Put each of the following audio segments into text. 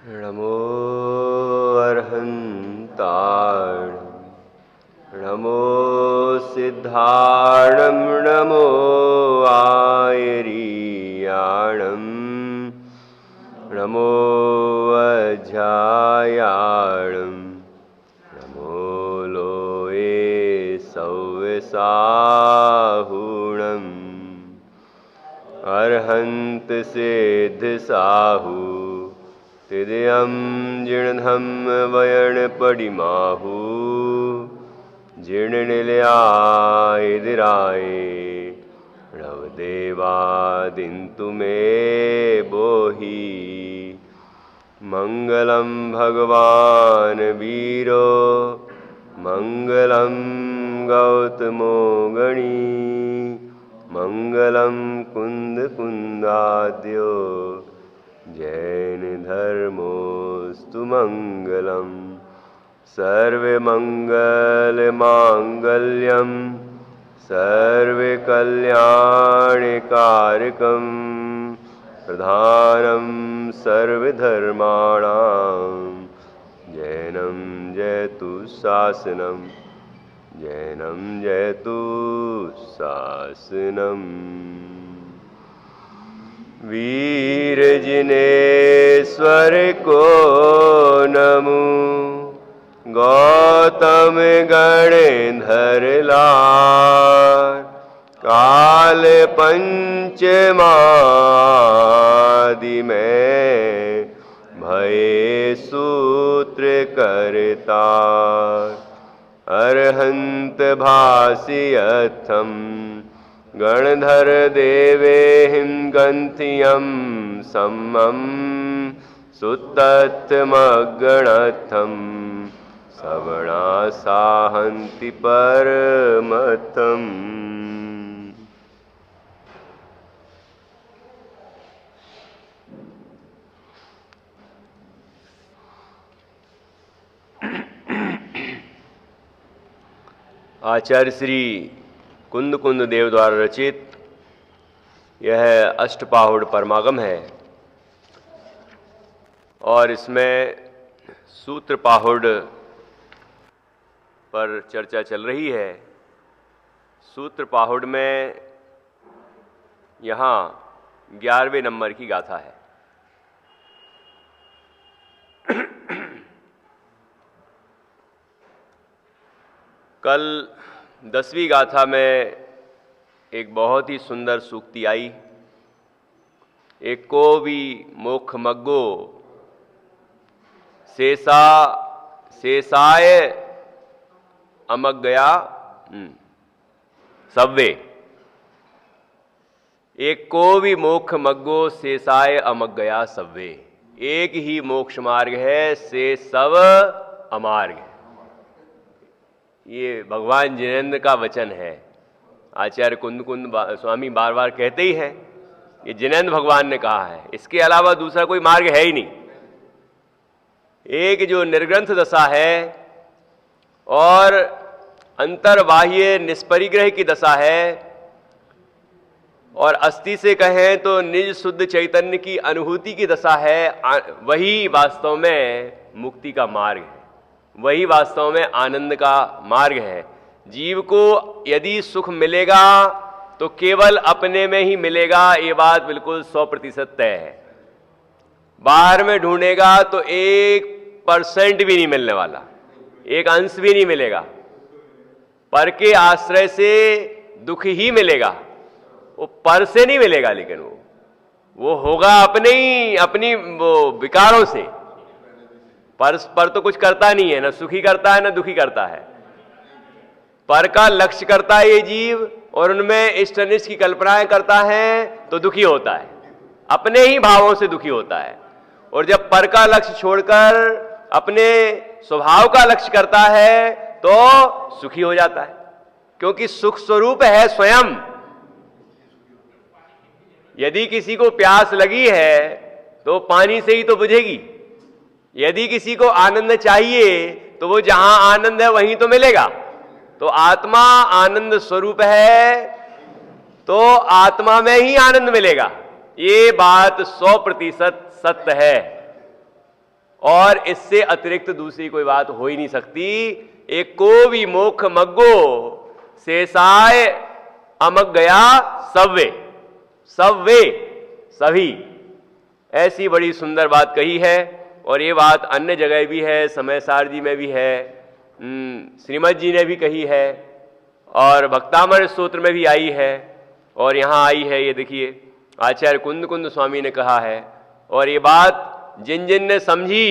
नमो अर्हन्ताण, नमो सिद्धाणं, नमो आयरीयाणं, नमो अध्यायाणं, नमो लोये सव्यसाहुणम्। अर्हन्त सिद्ध साहु तिदयं जीर्णधम वयणपडिमाहु, जीर्णनिलयाय नवदेवादिन्तु मे बोहि। मङ्गलं भगवान् वीरो, मङ्गलं गौतमो गणी, मङ्गलं कुन्दकुन्दाद्यो जैन धर्मोऽस्तु मङ्गलम्। सर्वमङ्गलमाङ्गल्यं सर्वकल्याणकारकं, प्रधानं सर्वधर्माणां जैनं जयतु शासनं, जैनं जयतु शासनम्। वीर जिनेश्वर को नमो, गौतम गणधर लाल, काल पंचमादि में भये सूत्र करता, अरहंत भासियथम गणधर देवेहिं गन्थियं सम्मं, सुतत्मगणथं सवणा साहन्ति परमथम्। आचार्य श्री कुंद कुंद देव द्वारा रचित यह अष्टपाहुड़ परमागम है और इसमें सूत्र पाहुड़ पर चर्चा चल रही है। सूत्र पाहुड़ में यहाँ 11वें नंबर की गाथा है। कल 10वीं गाथा में एक बहुत ही सुंदर सूक्ति आई, एक को भी मोक्ष मग्गो शेषाय अमग गया सव्वे। एक को भी मोक्ष मग्गो शेषाय अमग गया सव्वे। एक ही मोक्ष मार्ग है, से सब अमार्ग है। ये भगवान जिनेन्द्र का वचन है। आचार्य कुंद कुंद स्वामी बार बार कहते ही हैं, ये जिनेन्द्र भगवान ने कहा है, इसके अलावा दूसरा कोई मार्ग है ही नहीं। एक जो निर्ग्रंथ दशा है और अंतर्बाह्य निष्परिग्रह की दशा है, और अस्थि से कहें तो निज शुद्ध चैतन्य की अनुभूति की दशा है, वही वास्तव में मुक्ति का मार्ग है, वही वास्तव में आनंद का मार्ग है। जीव को यदि सुख मिलेगा तो केवल अपने में ही मिलेगा, ये बात बिल्कुल 100% तय है। बाहर में ढूंढेगा तो 1% भी नहीं मिलने वाला, एक अंश भी नहीं मिलेगा। पर के आश्रय से दुख ही मिलेगा, वो पर से नहीं मिलेगा, लेकिन वो होगा अपनी वो विकारों से। पर तो कुछ करता नहीं है, ना सुखी करता है ना दुखी करता है। पर का लक्ष्य करता है ये जीव और उनमें इष्ट अनिष्ट की कल्पनाएं करता है तो दुखी होता है, अपने ही भावों से दुखी होता है। और जब पर का लक्ष्य छोड़कर अपने स्वभाव का लक्ष्य करता है तो सुखी हो जाता है, क्योंकि सुख स्वरूप है स्वयं। यदि किसी को प्यास लगी है तो पानी से ही तो बुझेगी। यदि किसी को आनंद चाहिए तो वो जहां आनंद है वहीं तो मिलेगा। तो आत्मा आनंद स्वरूप है, तो आत्मा में ही आनंद मिलेगा। ये बात 100% सत्य है। और इससे अतिरिक्त दूसरी कोई बात हो ही नहीं सकती। एक को भी मोख मग्गो शेषाय अमग गया सव्वे, सव्वे सभी, ऐसी बड़ी सुंदर बात कही है। और ये बात अन्य जगह भी है, समय सार जी में भी है, श्रीमद जी ने भी कही है, और भक्तामृत स्तोत्र में भी आई है, और यहाँ आई है। ये देखिए आचार्य कुंद कुंद स्वामी ने कहा है। और ये बात जिन जिन ने समझी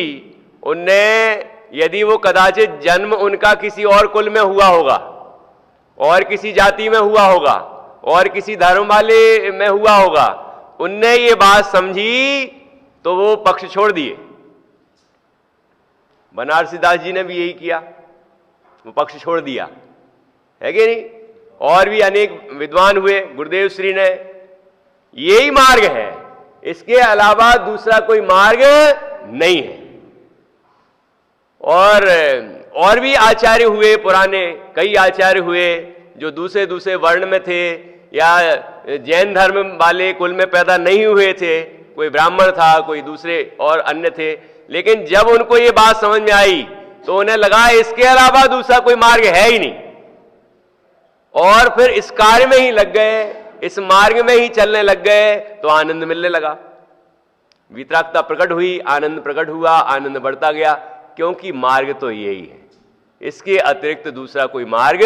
उनने, यदि वो कदाचित जन्म उनका किसी और कुल में हुआ होगा, और किसी जाति में हुआ होगा, और किसी धर्म वाले में हुआ होगा, उनने ये बात समझी तो वो पक्ष छोड़ दिए। बनारसी दास जी ने भी यही किया, वो पक्ष छोड़ दिया, है कि नहीं। और भी अनेक विद्वान हुए, गुरुदेव श्री ने, यही मार्ग है, इसके अलावा दूसरा कोई मार्ग नहीं है। और भी आचार्य हुए, पुराने कई आचार्य हुए जो दूसरे दूसरे वर्ण में थे, या जैन धर्म वाले कुल में पैदा नहीं हुए थे, कोई ब्राह्मण था, कोई दूसरे और अन्य थे। लेकिन जब उनको ये बात समझ में आई तो उन्हें लगा इसके अलावा दूसरा कोई मार्ग है ही नहीं, और फिर इस कार्य में ही लग गए, इस मार्ग में ही चलने लग गए, तो आनंद मिलने लगा। वितरागता प्रकट हुई, आनंद प्रकट हुआ, आनंद बढ़ता गया, क्योंकि मार्ग तो यही है, इसके अतिरिक्त दूसरा कोई मार्ग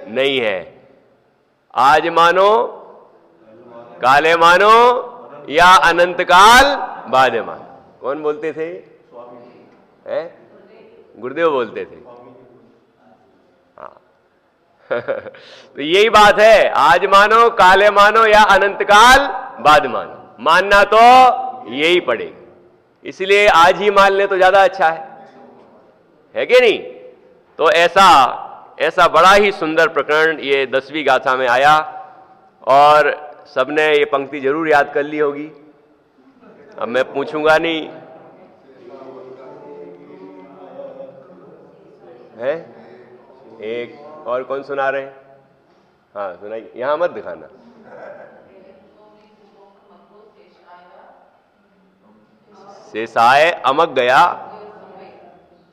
नहीं है। आज मानो, काले मानो, या अनंत काल बाद मानो। कौन बोलते थे? गुरुदेव बोलते थे। हाँ तो यही बात है, आज मानो, काले मानो, या अनंत काल बाद मानो। मानना तो यही पड़ेगा, इसलिए आज ही मान ले तो ज्यादा अच्छा है कि नहीं। तो ऐसा बड़ा ही सुंदर प्रकरण ये 10वीं गाथा में आया, और सबने ये पंक्ति जरूर याद कर ली होगी। अब मैं पूछूंगा नहीं, है एक और कौन सुना रहे हैं? हाँ सुनाइए, यहां मत दिखाना। शेषाय अमग गया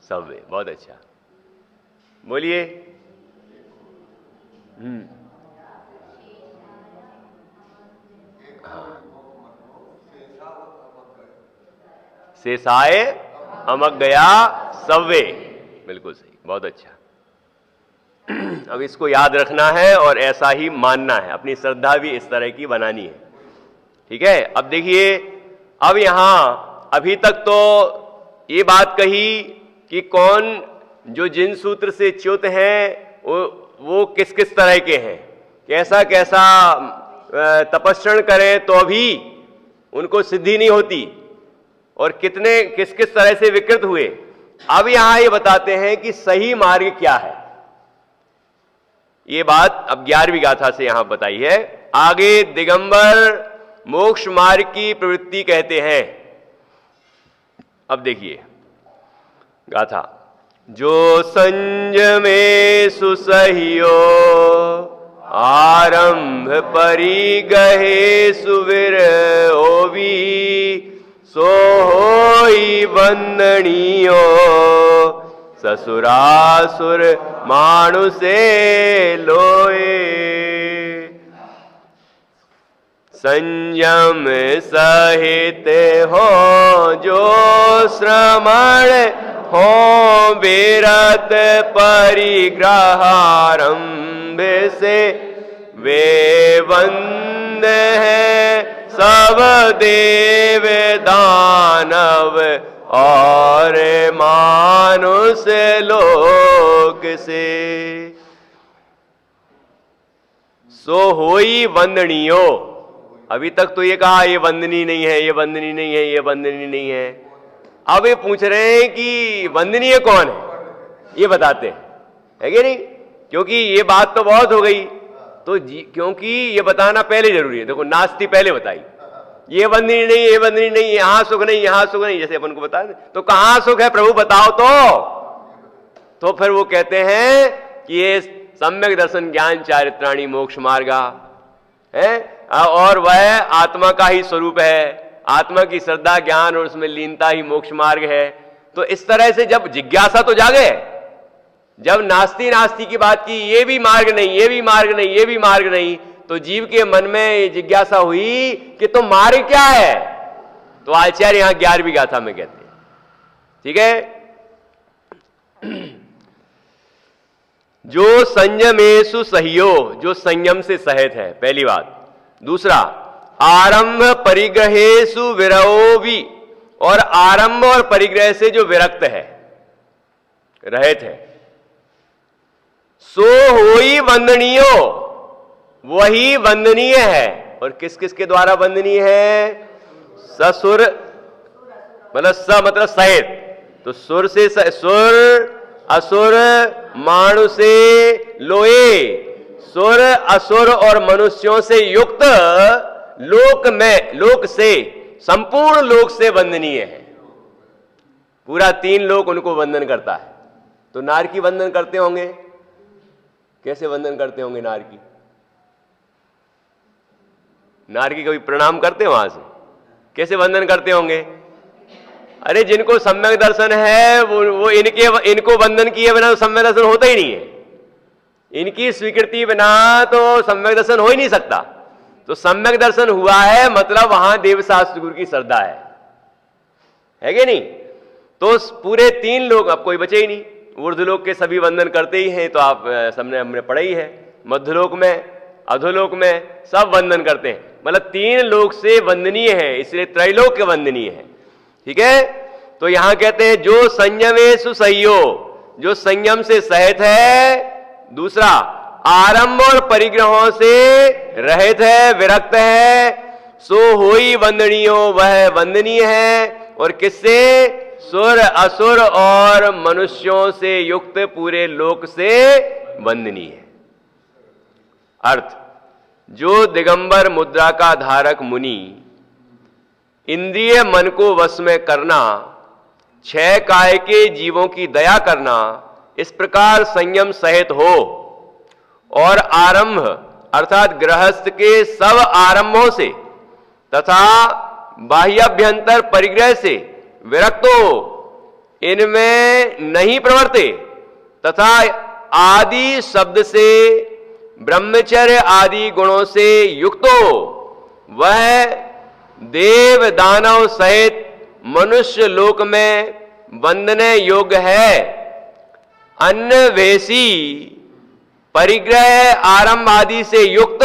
सव्वे, बहुत अच्छा, बोलिए। हाँ, शेषाय अमग गया सव्वे, बिल्कुल सही, बहुत अच्छा। अब इसको याद रखना है और ऐसा ही मानना है, अपनी श्रद्धा भी इस तरह की बनानी है, ठीक है। अब देखिए, अब यहां अभी तक तो ये बात कही कि कौन जो जिन सूत्र से च्युत हैं वो किस किस तरह के हैं, कैसा कैसा तपस्रण करें तो भी उनको सिद्धि नहीं होती, और कितने किस किस तरह से विकृत हुए। अब यहां ये बताते हैं कि सही मार्ग क्या है। ये बात अब 11वीं गाथा से यहां बताई है। आगे दिगंबर मोक्ष मार्ग की प्रवृत्ति कहते हैं। अब देखिए गाथा, जो संजमे सुसहियो आरंभ परि गहे सुवीर ओवी, सो होई वंदनीयो ससुरासुर मानुषे लोए। संयम सहित हो जो श्रमण हो, विरत परिग्रहारंभ से वे वंद है सब देव दानव और मानुष लोक से। सो होई वंदनीयो, अभी तक तो ये कहा ये वंदनी नहीं है, ये वंदनी नहीं है, ये वंदनी नहीं है। अब ये पूछ रहे हैं कि वंदनीय कौन है, ये बताते हैं, है कि नहीं। क्योंकि ये बात तो बहुत हो गई, तो क्योंकि ये बताना पहले जरूरी है। देखो, नास्ति पहले बताई, ये वंदनी नहीं, ये वंदनी नहीं, यहां सुख नहीं, यहां सुख नहीं, जैसे अपन को बता दें, तो कहां सुख है प्रभु बताओ तो फिर वो कहते हैं कि ये सम्यक दर्शन ज्ञान चारित्राणी मोक्ष मार्गा है, और वह आत्मा का ही स्वरूप है, आत्मा की श्रद्धा ज्ञान और उसमें लीनता ही मोक्ष मार्ग है। तो इस तरह से जब जिज्ञासा तो जागे, जब नास्ति नास्ति की बात की, ये भी मार्ग नहीं, ये भी मार्ग नहीं, ये भी मार्ग नहीं, तो जीव के मन में जिज्ञासा हुई कि तो मार्ग क्या है। तो आचार्य यहां 11वीं गाथा में कहते हैं, ठीक है, जो संयमेषु सह्यो, जो संयम से सहित है, पहली बात। दूसरा, आरंभ परिग्रहेषु विरहोवि, और आरंभ और परिग्रह से जो विरक्त है, रहित है। सो होई वंदनीयो, वही वंदनीय है। और किस किस के द्वारा वंदनीय है? ससुर, मतलब स मतलब सहित, तो सुर से सुर, असुर, मानु से लोए, सुर असुर और मनुष्यों से युक्त लोक में, लोक से, संपूर्ण लोक से वंदनीय है। पूरा 3 लोक उनको वंदन करता है। तो नार की वंदन करते होंगे, कैसे वंदन करते होंगे नार की? नार की कभी प्रणाम करते वहां से? कैसे वंदन करते होंगे? अरे जिनको सम्यक दर्शन है वो इनको वंदन किए बिना तो सम्यक दर्शन होता ही नहीं है। इनकी स्वीकृति बिना तो सम्यक दर्शन हो ही नहीं सकता। तो सम्यक दर्शन हुआ है मतलब वहां देवशास्त्र गुरु की श्रद्धा है कि नहीं? तो पूरे 3 लोग, अब कोई बचे ही नहीं। ऊर्ध्वलोक के सभी वंदन करते ही हैं, तो आप सबने हमने पढ़ा ही है। मध्यलोक में, अधोलोक में सब वंदन करते हैं, मतलब 3 लोक से वंदनीय है, इसलिए त्रैलोक वंदनीय है, ठीक है। तो यहां कहते हैं जो संयमेषु सह्यो, जो संयम से सहित है। दूसरा, आरंभ और परिग्रहों से रहित है, विरक्त है। सो होई वंदनीयो, वह वंदनीय है। और किससे? सुर असुर और मनुष्यों से युक्त पूरे लोक से वंदनीय है। अर्थ, जो दिगंबर मुद्रा का धारक मुनि इंद्रिय मन को वश में करना, 6 काय के जीवों की दया करना, इस प्रकार संयम सहित हो और आरंभ अर्थात गृहस्थ के सब आरंभों से तथा बाह्याभ्यंतर परिग्रह से विरक्त हो, इनमें नहीं प्रवर्ते तथा आदि शब्द से ब्रह्मचर्य आदि गुणों से युक्त हो, वह देव दानव सहित मनुष्य लोक में वंदने योग्य है। अन्नवेशी परिग्रह आरंभ आदि से युक्त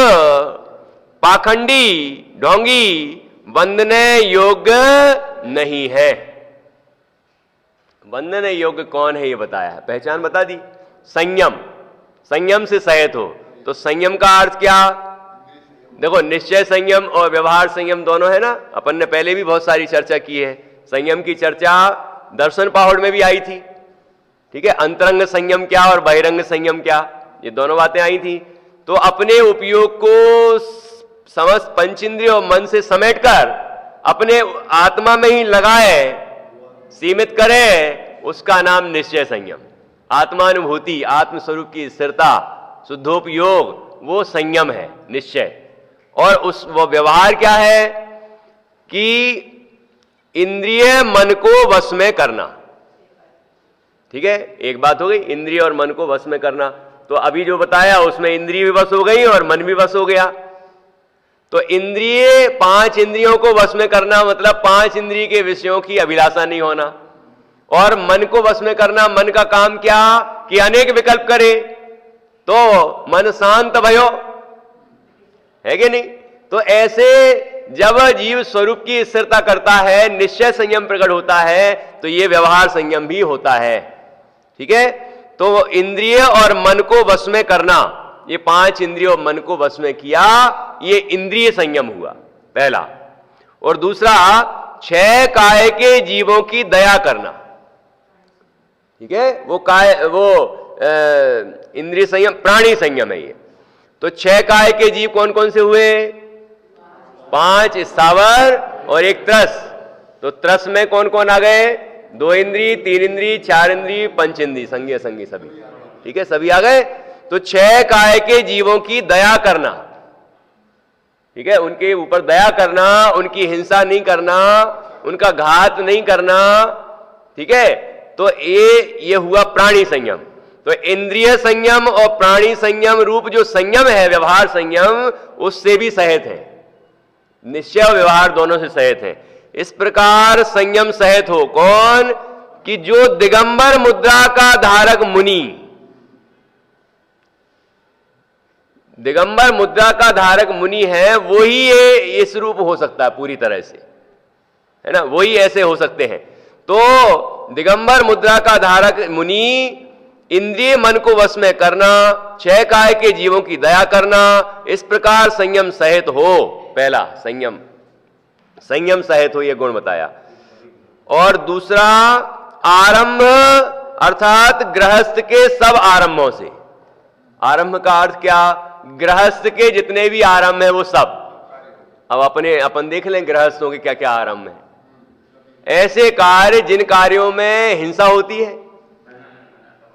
पाखंडी ढोंगी वंदने योग्य नहीं है। वंदने योग्य कौन है ये बताया है, पहचान बता दी। संयम, संयम से सहित हो। तो संयम का अर्थ क्या? देखो, निश्चय संयम और व्यवहार संयम दोनों है ना, अपन ने पहले भी बहुत सारी चर्चा की है। संयम की चर्चा दर्शन पाहुड़ में भी आई थी, ठीक है। अंतरंग संयम क्या और बहिरंग संयम क्या, ये दोनों बातें आई थी। तो अपने उपयोग को समस्त पंचेंद्रिय और मन से समेटकर अपने आत्मा में ही लगाए, सीमित करे, उसका नाम निश्चय संयम। आत्मानुभूति, आत्मस्वरूप की स्थिरता, शुद्धोपयोग, वो संयम है, निश्चय। और वो व्यवहार क्या है कि इंद्रिय मन को वश में करना, ठीक है। एक बात हो गई, इंद्रिय और मन को वश में करना। तो अभी जो बताया उसमें इंद्रिय भी वश हो गई और मन भी वश हो गया। तो इंद्रिय, 5 इंद्रियों को वश में करना मतलब 5 इंद्रिय के विषयों की अभिलाषा नहीं होना। और मन को वश में करना, मन का काम क्या कि अनेक विकल्प करे, तो मन शांत भयो, है कि नहीं। तो ऐसे जब जीव स्वरूप की स्थिरता करता है, निश्चय संयम प्रकट होता है, तो ये व्यवहार संयम भी होता है, ठीक है। तो इंद्रिय और मन को वश में करना, ये 5 इंद्रियों मन को वश में किया, ये इंद्रिय संयम हुआ पहला। और दूसरा, 6 काय के जीवों की दया करना, ठीक है। वो काय, वो इंद्रिय संयम, प्राणी संयम है ये। तो 6 काय के जीव कौन कौन से हुए? 5 स्थावर और 1 त्रस। तो त्रस में कौन कौन आ गए? 2 इंद्रिय, 3 इंद्रिय, 4 इंद्रिय, 5 इंद्रिय, संज्ञा संगी सभी, ठीक है, सभी आ गए। तो 6 काय के जीवों की दया करना, ठीक है, उनके ऊपर दया करना, उनकी हिंसा नहीं करना, उनका घात नहीं करना, ठीक है। तो ये हुआ प्राणी संयम। तो इंद्रिय संयम और प्राणी संयम रूप जो संयम है, व्यवहार संयम, उससे भी सहित है, निश्चय और व्यवहार दोनों से सहित है। इस प्रकार संयम सहित हो कौन? कि जो दिगंबर मुद्रा का धारक मुनि, दिगंबर मुद्रा का धारक मुनि है, वही ये इस रूप हो सकता है पूरी तरह से, है ना, वही ऐसे हो सकते हैं। तो दिगंबर मुद्रा का धारक मुनि इंद्रिय मन को वश में करना, छह काय के जीवों की दया करना, इस प्रकार संयम सहित हो। पहला संयम, संयम सहित हो, यह गुण बताया। और दूसरा आरंभ, अर्थात गृहस्थ के सब आरंभों से। आरंभ का अर्थ क्या? गृहस्थ के जितने भी आरंभ है वो सब। अब अपन देख लें गृहस्थों के क्या क्या आरंभ है। ऐसे कार्य जिन कार्यों में हिंसा होती है,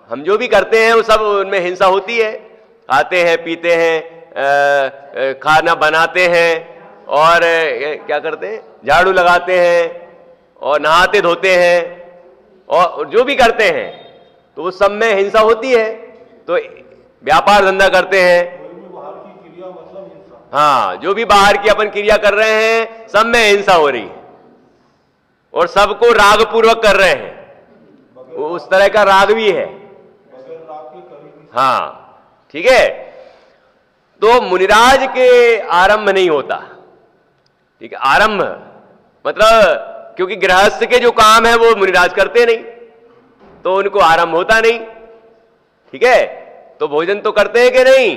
हम जो भी करते हैं वो सब उनमें हिंसा होती है। खाते हैं, पीते हैं, खाना बनाते हैं, और क्या करते हैं, झाड़ू लगाते हैं, और नहाते धोते हैं, और जो भी करते हैं तो उस सब में हिंसा होती है। तो व्यापार धंधा करते हैं, हाँ, जो भी बाहर की अपन क्रिया कर रहे हैं सब में हिंसा हो रही है, और सबको राग पूर्वक कर रहे हैं। उस तरह का राग भी है, हाँ, ठीक है। तो मुनिराज के आरंभ नहीं होता, ठीक है। आरंभ मतलब क्योंकि गृहस्थ के जो काम है वो मुनिराज करते नहीं, तो उनको आरंभ होता नहीं, ठीक है। तो भोजन तो करते हैं कि नहीं?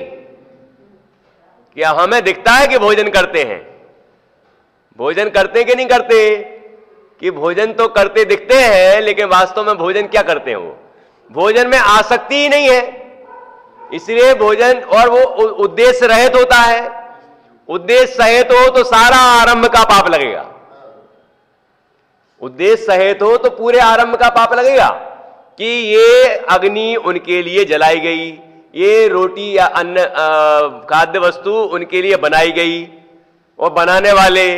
क्या हमें दिखता है कि भोजन करते हैं? भोजन करते कि नहीं करते? कि भोजन तो करते दिखते हैं, लेकिन वास्तव में भोजन क्या करते हैं? वो भोजन में आसक्ति ही नहीं है, इसलिए भोजन, और वो उद्देश्य रहित होता है। उद्देश्य सहित हो तो सारा आरंभ का पाप लगेगा। उद्देश्य सहित हो तो पूरे आरंभ का पाप लगेगा कि ये अग्नि उनके लिए जलाई गई, ये रोटी या अन्न खाद्य वस्तु उनके लिए बनाई गई, और बनाने वाले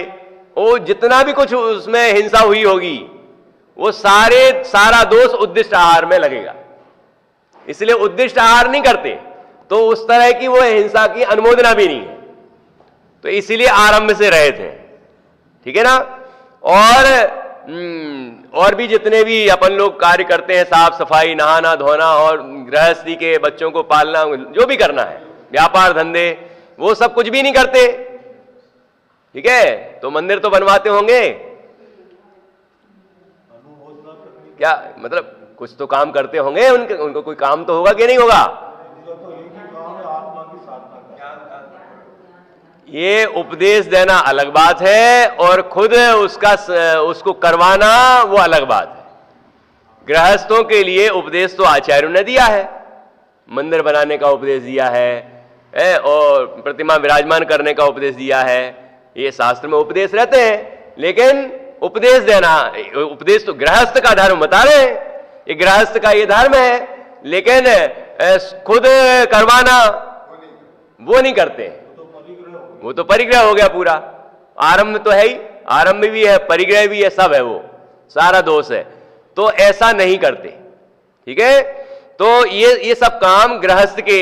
वो जितना भी कुछ उसमें हिंसा हुई होगी वो सारा दोष उद्दिष्ट आहार में लगेगा। इसलिए उद्दिष्ट आहार नहीं करते, तो उस तरह की वो हिंसा की अनुमोदना भी नहीं है, तो इसीलिए आरंभ से रहे थे, ठीक है ना। और भी जितने भी अपन लोग कार्य करते हैं, साफ सफाई, नहाना धोना, और गृहस्थी के बच्चों को पालना, जो भी करना है, व्यापार धंधे, वो सब कुछ भी नहीं करते, ठीक है। तो मंदिर तो बनवाते होंगे, क्या मतलब कुछ तो काम करते होंगे, उनको कोई काम तो होगा कि नहीं होगा? ये उपदेश देना अलग बात है, और खुद उसको करवाना वो अलग बात है। गृहस्थों के लिए उपदेश तो आचार्यों ने दिया है, मंदिर बनाने का उपदेश दिया है, और प्रतिमा विराजमान करने का उपदेश दिया है, ये शास्त्र में उपदेश रहते हैं। लेकिन उपदेश देना, उपदेश तो गृहस्थ का धर्म बता रहे हैं, ये गृहस्थ का ये धर्म है, लेकिन खुद करवाना वो नहीं करते, वो तो परिग्रह हो गया पूरा। आरंभ तो है ही, आरंभ भी है, परिग्रह भी है, सब है, वो सारा दोष है। तो ऐसा नहीं करते, ठीक है। तो ये सब काम गृहस्थ के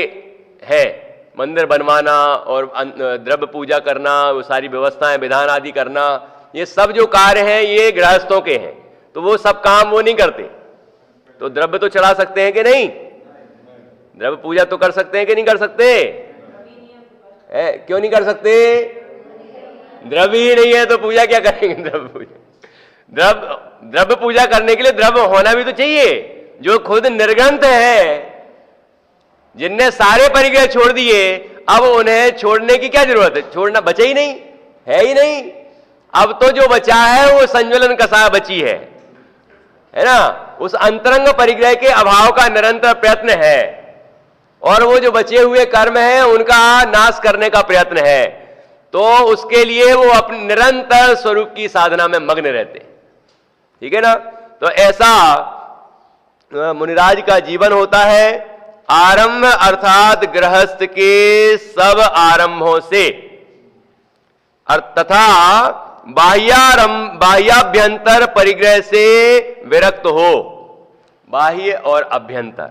है, मंदिर बनवाना और द्रव्य पूजा करना, वो सारी व्यवस्थाएं विधान आदि करना, ये सब जो कार्य हैं ये गृहस्थों के हैं, तो वो सब काम वो नहीं करते। तो द्रव्य तो चढ़ा सकते हैं कि नहीं? द्रव्य पूजा तो कर सकते हैं कि नहीं कर सकते? क्यों नहीं कर सकते? द्रव्य ही नहीं है तो पूजा क्या करेंगे? द्रव्य पूजा करने के लिए द्रव्य होना भी तो चाहिए। जो खुद निर्ग्रंथ है, जिनने सारे परिग्रह छोड़ दिए, अब उन्हें छोड़ने की क्या जरूरत है? छोड़ना बचा ही नहीं, है ही नहीं। अब तो जो बचा है वो संज्वलन कसा बची है ना। उस अंतरंग परिग्रह के अभाव का निरंतर प्रयत्न है, और वो जो बचे हुए कर्म हैं उनका नाश करने का प्रयत्न है। तो उसके लिए वो अपने निरंतर स्वरूप की साधना में मग्न रहते, ठीक है ना। तो ऐसा मुनिराज का जीवन होता है। आरंभ अर्थात गृहस्थ के सब आरंभों से, तथा बाह्याभ्यंतर परिग्रह से विरक्त हो। बाह्य और अभ्यंतर,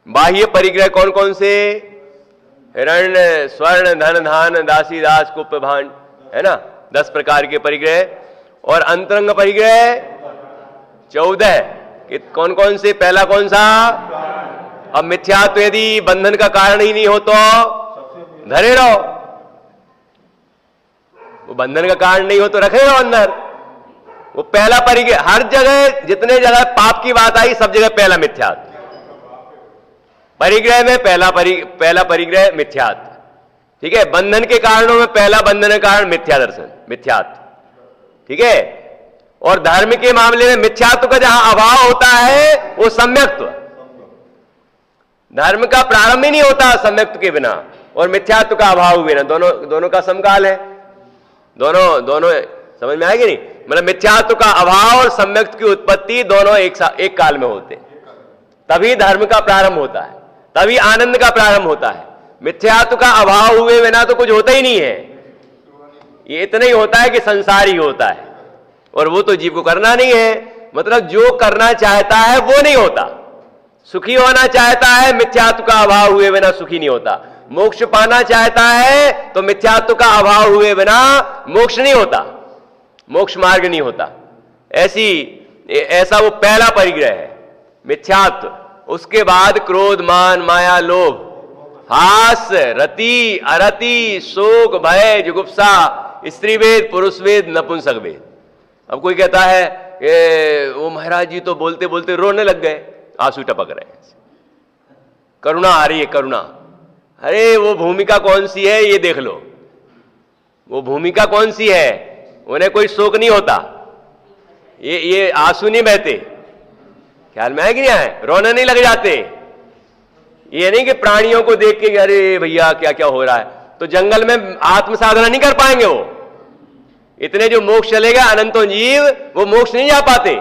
बाह्य परिग्रह कौन कौन से? हिरण्य, स्वर्ण, धन, धान, दासी, दास, कुप, भांड, है ना, 10 प्रकार के परिग्रह। और अंतरंग परिग्रह 14। कौन कौन से? पहला कौन सा? अब मिथ्यात्व यदि बंधन का कारण ही नहीं हो तो धरे रहो, वो बंधन का कारण नहीं हो तो रखे रहो अंदर। वो पहला परिग्रह, हर जगह जितने जगह पाप की बात आई सब जगह पहला मिथ्यात्व। परिग्रह में पहला परिग्रह मिथ्यात्व, ठीक है। बंधन के कारणों में पहला बंधन का कारण मिथ्या दर्शन, मिथ्यात्व, ठीक है। और धर्म के मामले में मिथ्यात्व का जहां अभाव होता है वो सम्यक्त्व। धर्म का प्रारंभ ही नहीं होता सम्यक्त्व के बिना, और मिथ्यात्व का अभाव बिना, दोनों का समकाल है। दोनों समझ में आएगी नहीं? मतलब मिथ्यात्व का अभाव और सम्यक्त्व की उत्पत्ति दोनों एक काल में होते, तभी धर्म का प्रारंभ होता है, तभी आनंद का प्रारंभ होता है। मिथ्यात्व का अभाव हुए बिना तो कुछ होता ही नहीं है। ये इतना ही होता है कि संसार ही होता है, और वो तो जीव को करना नहीं है। मतलब जो करना चाहता है वो नहीं होता। सुखी होना चाहता है, मिथ्यात्व का अभाव हुए बिना सुखी नहीं होता। मोक्ष पाना चाहता है तो मिथ्यात्व का अभाव हुए बिना मोक्ष नहीं होता, मोक्ष मार्ग नहीं होता। ऐसा वो पहला परिग्रह है, मिथ्यात्व। उसके बाद क्रोध, मान, माया, लोभ, हास्य, रति, अरति, शोक, भय, जुगुप्सा, स्त्रीवेद, पुरुषवेद, नपुंसकवेद। अब कोई कहता है वो महाराज जी तो बोलते बोलते रोने लग गए, आंसू टपक रहे हैं, करुणा आ रही है, करुणा। अरे वो भूमिका कौन सी है ये देख लो, वो भूमिका कौन सी है? उन्हें कोई शोक नहीं होता, ये आंसू नहीं बहते। ख्याल में है कि नहीं है? रोने नहीं लग जाते। ये नहीं कि प्राणियों को देख के अरे भैया क्या क्या हो रहा है, तो जंगल में आत्म साधना नहीं कर पाएंगे वो। इतने जो मोक्ष चले गए अनंतों जीव, वो मोक्ष नहीं जा पाते,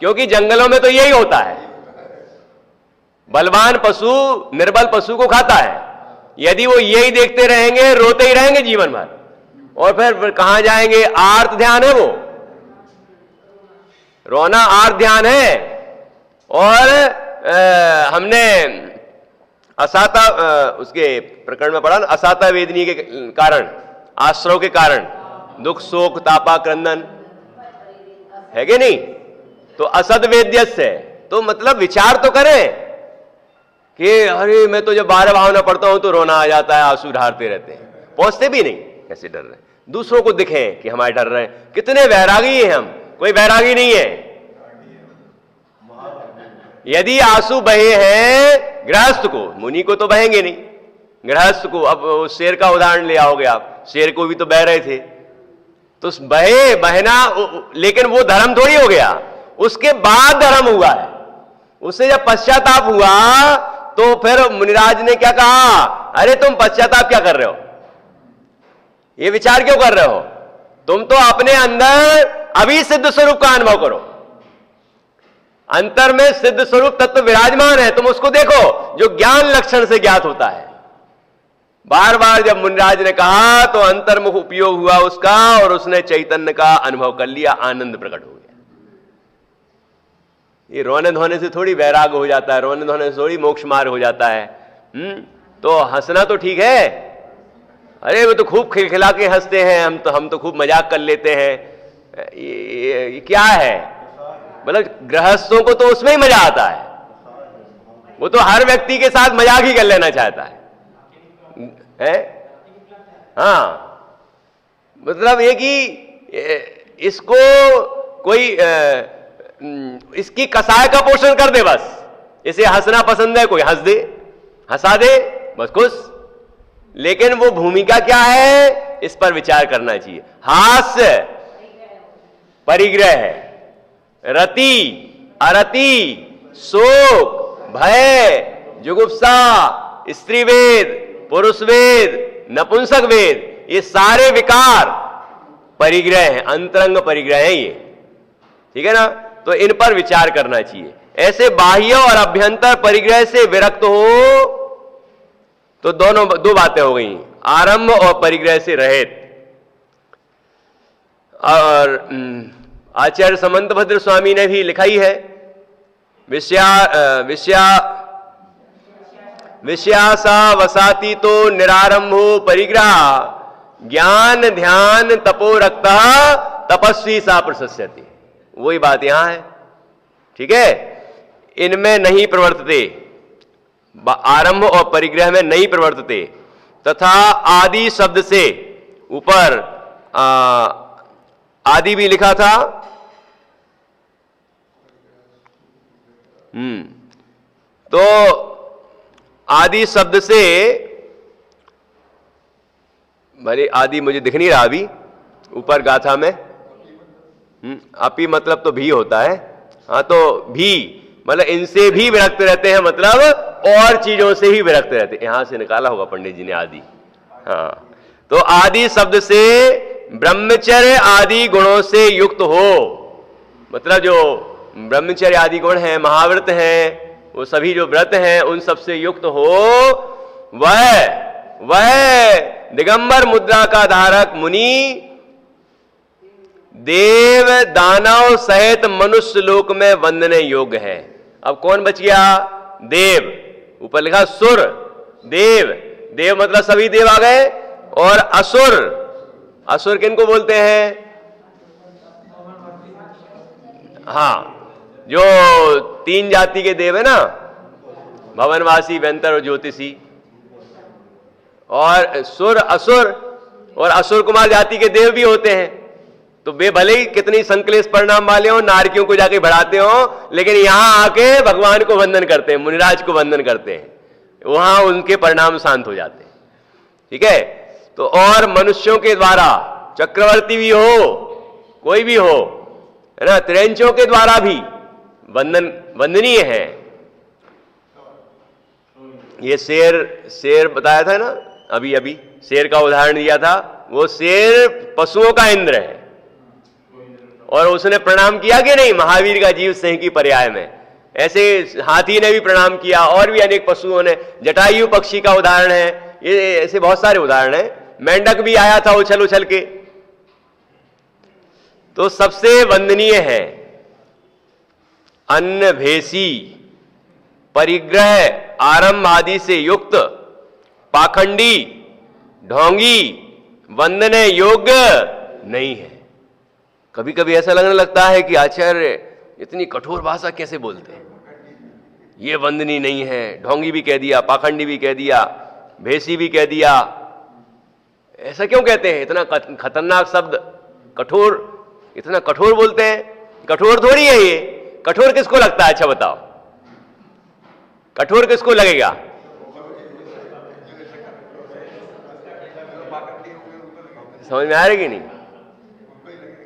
क्योंकि जंगलों में तो यही होता है। बलवान पशु निर्बल पशु को खाता है। यदि वो यही देखते रहेंगे, रोते ही रहेंगे जीवन भर, और फिर कहां जाएंगे? आर्त ध्यान है वो, रोना आर्त ध्यान है। और हमने असाता उसके प्रकरण में पढ़ा, असाता वेदनी के कारण, आश्रव के कारण दुख, शोक, तापा, क्रंदन, है कि नहीं? तो असद वेद्यस्य है। तो मतलब विचार तो करें कि अरे मैं तो जब 12 भावना पढ़ता हूं तो रोना आ जाता है, आंसू ढारते रहते हैं, पहुंचते भी नहीं। कैसे डर रहे हैं? दूसरों को दिखें कि हमारे डर रहे हैं। कितने वैरागी हैं हम? कोई वैरागी नहीं है। यदि आंसू बहे हैं गृहस्थ को, मुनि को तो बहेंगे नहीं, गृहस्थ को। अब शेर का उदाहरण ले आओगे आप, शेर को भी तो बह रहे थे, तो बहना, लेकिन वो धर्म थोड़ी हो गया, उसके बाद धर्म हुआ है। उससे जब पश्चाताप हुआ तो फिर मुनिराज ने क्या कहा? अरे तुम पश्चाताप क्या कर रहे हो? ये विचार क्यों कर रहे हो? तुम तो अपने अंदर अभी सिद्ध स्वरूप का अनुभव करो। अंतर में सिद्ध स्वरूप तत्व विराजमान है, तुम उसको देखो जो ज्ञान लक्षण से ज्ञात होता है। बार बार जब मुनिराज ने कहा तो अंतर्मुख उपयोग हुआ उसका, और उसने चैतन्य का अनुभव कर लिया, आनंद प्रकट हो गया। ये रोने धोने से थोड़ी वैराग हो जाता है, रोने धोने से थोड़ी मोक्ष मार्ग हो जाता है। तो हंसना तो ठीक है, अरे वो तो खूब खिलखिला के हंसते हैं, हम तो खूब मजाक कर लेते हैं। ये क्या है? मतलब गृहस्थों को तो उसमें ही मजा आता है, वो तो हर व्यक्ति के साथ मजाक ही कर लेना चाहता है। हाँ, मतलब ये कि इसको कोई इसकी कसाय का पोषण कर दे, बस इसे हंसना पसंद है, कोई हंस दे, हंसा दे, बस खुश। लेकिन वो भूमिका क्या है, इस पर विचार करना चाहिए। हास्य परिग्रह है, रति, अरति, शोक, भय, जुगुप्सा, स्त्रीवेद, पुरुषवेद, नपुंसकवेद, ये सारे विकार परिग्रह हैं, अंतरंग परिग्रह हैं ये, ठीक है ना? तो इन पर विचार करना चाहिए। ऐसे बाह्य और अभ्यंतर परिग्रह से विरक्त हो तो दो बातें हो गई, आरंभ और परिग्रह से रहित। और आचार्य समंतभद्र स्वामी ने भी लिखा ही है, विषयासा वसाती तो निरारंभो परिग्रह, ज्ञान ध्यान तपो रक्ता तपस्वी सा प्रशस्यति। वही बात यहां है, ठीक है। इनमें नहीं प्रवर्तते, आरंभ और परिग्रह में नहीं प्रवर्तते, तथा आदि शब्द से ऊपर आदि भी लिखा था, तो आदि शब्द से, भले आदि मुझे दिख नहीं रहा अभी ऊपर गाथा में, अपी मतलब तो भी होता है, हाँ, तो भी मतलब इनसे भी विरक्त रहते हैं, मतलब और चीजों से ही विरक्त रहते हैं। यहां से निकाला होगा पंडित जी ने आदि, हाँ। तो आदि शब्द से ब्रह्मचर्य आदि गुणों से युक्त हो, मतलब जो ब्रह्मचर्य आदि गुण हैं, महाव्रत हैं, वो सभी जो व्रत हैं उन सब से युक्त हो, वह दिगंबर मुद्रा का धारक मुनि देव दानव सहित मनुष्य लोक में वंदने योग्य है। अब कौन बच गया? देव, ऊपर लिखा सुर, देव, देव मतलब सभी देव आ गए, और असुर, असुर किनको बोलते हैं? हाँ, जो तीन जाति के देव है ना, भवनवासी, व्यंतर और ज्योतिषी, और सुर, असुर, और असुर कुमार जाति के देव भी होते हैं। तो वे भले ही कितनी संकलेश परिणाम वाले हो, नारकियों को जाके बढ़ाते हो, लेकिन यहां आके भगवान को वंदन करते हैं, मुनिराज को वंदन करते हैं, वहां उनके परिणाम शांत हो जाते हैं, ठीक है। तो और मनुष्यों के द्वारा, चक्रवर्ती भी हो, कोई भी हो, है ना, त्रिंचों के द्वारा भी वंदनीय है। ये शेर बताया था ना अभी अभी, शेर का उदाहरण दिया था, वो शेर पशुओं का इंद्र है, और उसने प्रणाम किया कि नहीं महावीर का जीव सिंह की पर्याय में। ऐसे हाथी ने भी प्रणाम किया, और भी अनेक पशुओं ने, जटायु पक्षी का उदाहरण है, ये ऐसे बहुत सारे उदाहरण हैं। मेंढक भी आया था उछल उछल के। तो सबसे वंदनीय है अन्न भेसी, परिग्रह आरंभ आदि से युक्त, पाखंडी, ढोंगी, वंदने योग्य नहीं है। कभी कभी ऐसा लगने लगता है कि आचार्य इतनी कठोर भाषा कैसे बोलते हैं, ये वंदनीय नहीं है, ढोंगी भी कह दिया, पाखंडी भी कह दिया, भेसी भी कह दिया। ऐसा क्यों कहते हैं? इतना खतरनाक शब्द, कठोर, इतना कठोर बोलते हैं। कठोर थोड़ी है ये, कठोर किसको लगता है? अच्छा बताओ, कठोर किसको लगेगा? समझ में आ रही कि नहीं?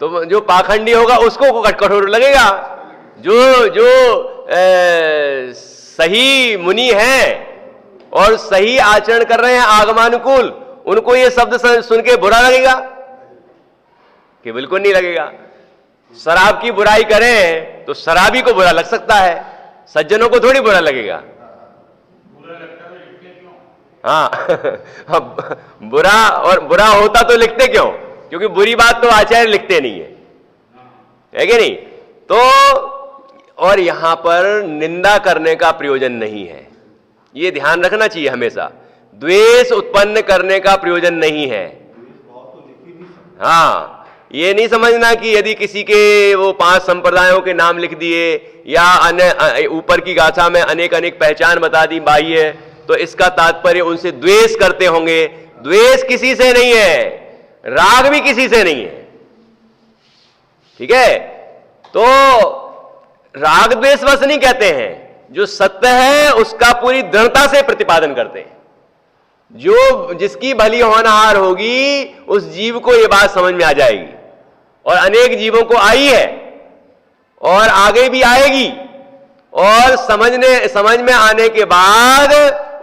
तो जो पाखंडी होगा उसको कठोर लगेगा। जो सही मुनि हैं और सही आचरण कर रहे हैं आगमानुकूल, उनको ये शब्द सुन के बुरा लगेगा कि बिल्कुल नहीं लगेगा। शराब की बुराई करें तो शराबी को बुरा लग सकता है, सज्जनों को थोड़ी बुरा लगेगा। हाँ बुरा होता तो लिखते क्यों? क्योंकि बुरी बात तो आचार्य लिखते नहीं है कि नहीं? तो और यहां पर निंदा करने का प्रयोजन नहीं है, ये ध्यान रखना चाहिए हमेशा। द्वेष उत्पन्न करने का प्रयोजन नहीं है। हाँ, ये नहीं समझना कि यदि किसी के वो 5 संप्रदायों के नाम लिख दिए या अन्य ऊपर की गाथा में अनेक अनेक पहचान बता दी बाह्य, तो इसका तात्पर्य उनसे द्वेष करते होंगे। द्वेष किसी से नहीं है, राग भी किसी से नहीं है, ठीक है? तो राग द्वेष बस नहीं कहते हैं, जो सत्य है उसका पूरी दृढ़ता से प्रतिपादन करते हैं। जो जिसकी भली होनहार होगी उस जीव को यह बात समझ में आ जाएगी, और अनेक जीवों को आई है और आगे भी आएगी, और समझ में आने के बाद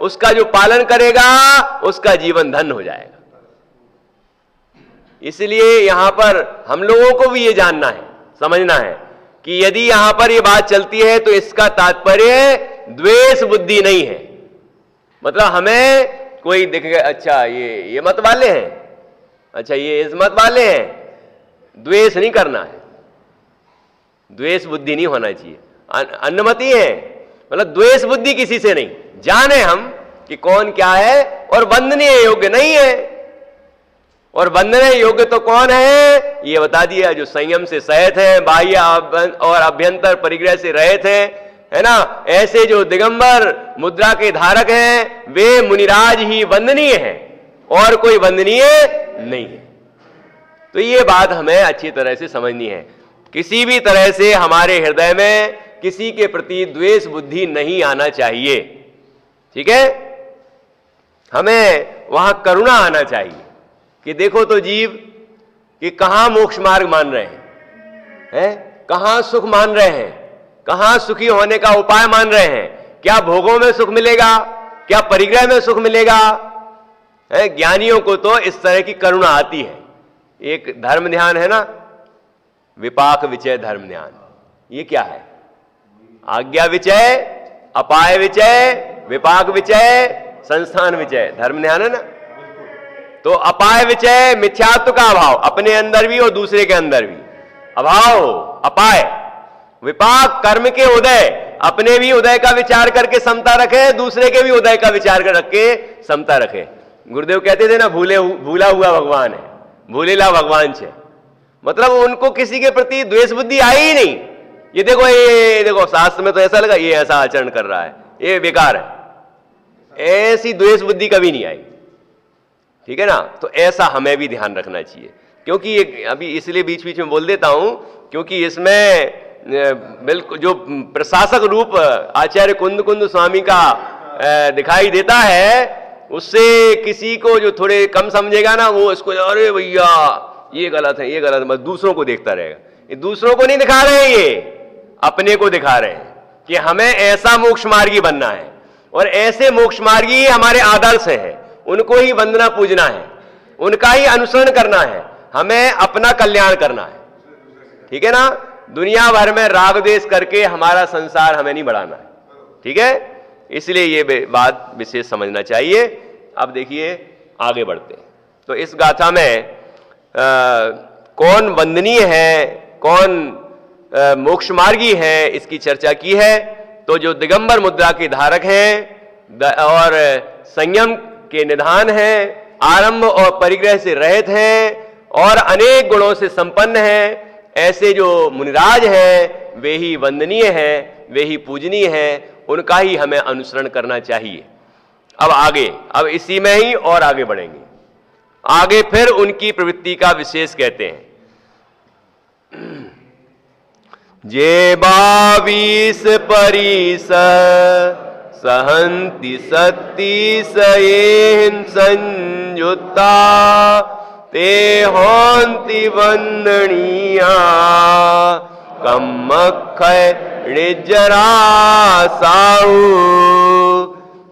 उसका जो पालन करेगा उसका जीवन धन्य हो जाएगा। इसलिए यहां पर हम लोगों को भी ये जानना है, समझना है कि यदि यहां पर ये बात चलती है तो इसका तात्पर्य द्वेष बुद्धि नहीं है। मतलब हमें कोई देखेगा, अच्छा ये मत वाले हैं, अच्छा ये इस मत वाले हैं, द्वेष नहीं करना है, द्वेष बुद्धि नहीं होना चाहिए। अन्नमति है मतलब द्वेष बुद्धि किसी से नहीं, जाने हम कि कौन क्या है और वंदनीय योग्य नहीं है। और वंदनीय योग्य तो कौन है ये बता दिया, जो संयम से सहित है, बाह्य और अभ्यंतर परिग्रह से रहित है ना। ऐसे जो दिगंबर मुद्रा के धारक हैं वे मुनिराज ही वंदनीय हैं और कोई वंदनीय नहीं है। तो ये बात हमें अच्छी तरह से समझनी है। किसी भी तरह से हमारे हृदय में किसी के प्रति द्वेष बुद्धि नहीं आना चाहिए, ठीक है। हमें वहां करुणा आना चाहिए कि देखो तो जीव कि कहां मोक्ष मार्ग मान रहे हैं, कहां सुख मान रहे हैं, कहां सुखी होने का उपाय मान रहे हैं। क्या भोगों में सुख मिलेगा, क्या परिग्रह में सुख मिलेगा। ज्ञानियों को तो इस तरह की करुणा आती है। एक धर्म ध्यान है ना, विपाक विचय धर्म ध्यान, ये क्या है। आज्ञा विचय, अपाय विचय, विपाक विचय, संस्थान विचय, धर्म ध्यान है ना। तो अपाय विचय मिथ्यात्व का अभाव, अपने अंदर भी और दूसरे के अंदर भी अभाव हो, अपाय। विपाक कर्म के उदय, अपने भी उदय का विचार करके समता रखे, दूसरे के भी उदय का विचार कर रख के समता रखे। गुरुदेव कहते थे ना, भूला हुआ भगवान है, भूलेला भगवान छे। मतलब उनको किसी के प्रति द्वेष बुद्धि आई ही नहीं। ये देखो शास्त्र में तो ऐसा लगा ये ऐसा आचरण कर रहा है, ये बेकार है, ऐसी द्वेष बुद्धि कभी नहीं आई, ठीक है ना। तो ऐसा हमें भी ध्यान रखना चाहिए। क्योंकि अभी इसलिए बीच बीच में बोल देता हूं क्योंकि इसमें बिल्कुल जो प्रशासक रूप आचार्य कुंद स्वामी का दिखाई देता है, उससे किसी को जो थोड़े कम समझेगा ना, वो इसको अरे भैया ये गलत है, ये गलत है, दूसरों को देखता रहेगा। ये दूसरों को नहीं दिखा रहे हैं, ये अपने को दिखा रहे हैं कि हमें ऐसा मोक्ष मार्गी बनना है और ऐसे मोक्ष मार्गी हमारे आदर्श है, उनको ही वंदना पूजना है, उनका ही अनुसरण करना है, हमें अपना कल्याण करना है, ठीक है ना। दुनिया भर में राग द्वेष करके हमारा संसार हमें नहीं बढ़ाना है, ठीक है। इसलिए ये बात विशेष समझना चाहिए। अब देखिए आगे बढ़ते हैं। तो इस गाथा में कौन वंदनीय है, कौन मोक्ष मार्गी है, इसकी चर्चा की है। तो जो दिगंबर मुद्रा के धारक हैं और संयम के निधान हैं, आरंभ और परिग्रह से रहित हैं और अनेक गुणों से संपन्न हैं, ऐसे जो मुनिराज हैं वे ही वंदनीय हैं, वे ही पूजनीय हैं, उनका ही हमें अनुसरण करना चाहिए। अब आगे, अब इसी में ही और आगे बढ़ेंगे। आगे फिर उनकी प्रवृत्ति का विशेष कहते हैं। जे 22 परिस सहंति सत्ति सयेन संयुक्ता ते होन्ति वंदनीया कम्मखय निजरा साहु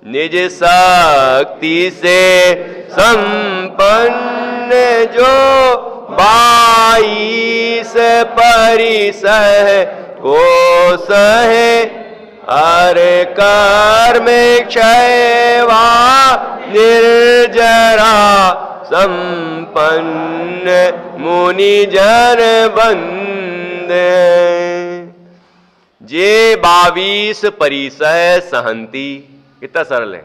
निज शक्ति से संपन्न जो 22 परिसह को सहे अरे कर्म क्षयवा निर्जरा संपन्न मुनि जन बंदे। जे 22 परिसह सहंती, कितना सरल है,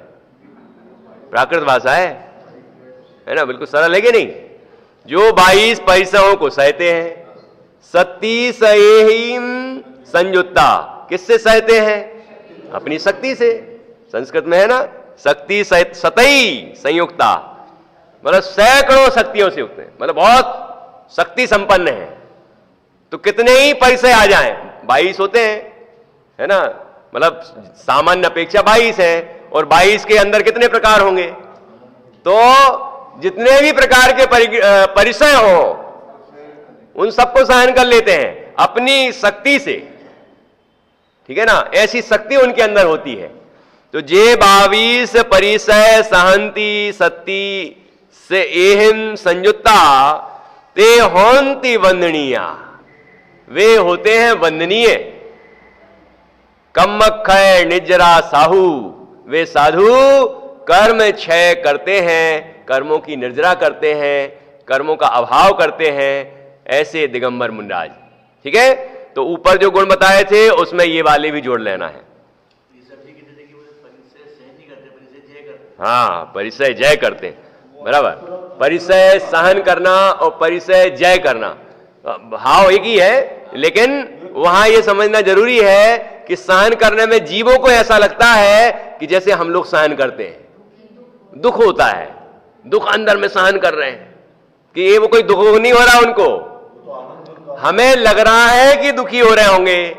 प्राकृत भाषा है ना, बिल्कुल सरल है कि नहीं। जो 22 परिसहों को सहते हैं, सती सयेहिम संयुक्ता, किससे सहते हैं, अपनी शक्ति से। संस्कृत में है ना, शक्ति सतई संयुक्ता, मतलब सैकड़ों शक्तियों से युक्त है, मतलब बहुत शक्ति संपन्न है। तो कितने ही परिसह आ जाएं, 22 होते हैं, है ना, मतलब सामान्य अपेक्षा 22 है और 22 के अंदर कितने प्रकार होंगे। तो जितने भी प्रकार के परिसय हो उन सबको सहन कर लेते हैं अपनी शक्ति से, ठीक है ना, ऐसी शक्ति उनके अंदर होती है। तो जे 22 परिसय सहंती सत्ती से एहिम संयुक्ता ते होन्ति वंदनीया, वे होते हैं वंदनीय। कम्मखय निजरा साहू, वे साधु कर्म क्षय करते हैं, कर्मों की निर्जरा करते हैं, कर्मों का अभाव करते हैं, ऐसे दिगंबर मुनिराज। ठीक है, तो ऊपर जो गुण बताए थे उसमें ये वाले भी जोड़ लेना है। हाँ, परिसय जय करते हैं, बराबर। परिसय सहन करना और परिसय जय करना भाव एक ही है, लेकिन वहां यह समझना जरूरी है कि सहन करने में जीवों को ऐसा लगता है कि जैसे हम लोग सहन करते हैं, दुख होता है, दुख अंदर में सहन कर रहे हैं कि ये वो कोई दुख नहीं हो रहा उनको। हमें लग रहा है कि दुखी हो रहे होंगे,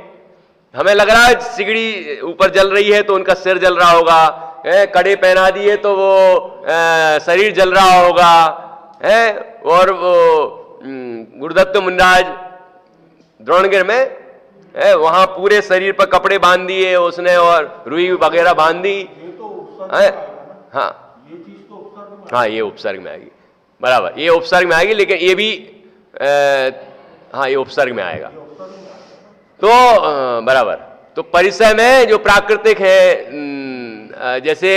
हमें लग रहा है सिगड़ी ऊपर जल रही है तो उनका सिर जल रहा होगा, कड़े पहना दिए तो वो शरीर जल रहा होगा है। और वो गुरुदत्त मुनिराज द्रोणगिर में वहां पूरे शरीर पर कपड़े बांध दिए उसने और रुई वगैरह बांध दी। हाँ हाँ, ये उपसर्ग में आएगी, बराबर, ये उपसर्ग में आएगी, लेकिन ये भी हाँ, ये उपसर्ग में आएगा। तो बराबर, तो परिसय में जो प्राकृतिक है, जैसे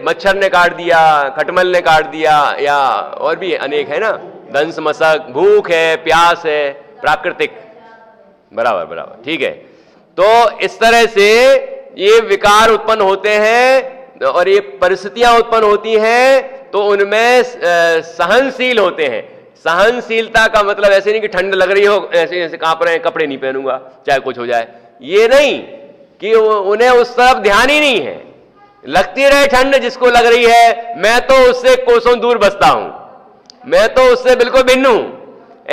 मच्छर ने काट दिया, खटमल ने काट दिया, या और भी अनेक है ना, दंश मशक, भूख है, प्यास है, प्राकृतिक, बराबर बराबर, ठीक है। तो इस तरह से ये विकार उत्पन्न होते हैं और ये परिस्थितियां उत्पन्न होती हैं, तो उनमें सहनशील होते हैं। सहनशीलता का मतलब ऐसे नहीं कि ठंड लग रही हो ऐसे ऐसे कांप रहे हैं, कपड़े नहीं पहनूंगा चाहे कुछ हो जाए, ये नहीं, कि उन्हें उस तरफ ध्यान ही नहीं है। लगती रहे ठंड जिसको लग रही है, मैं तो उससे कोसों दूर बसता हूं, मैं तो उससे बिल्कुल भिन्न हूं,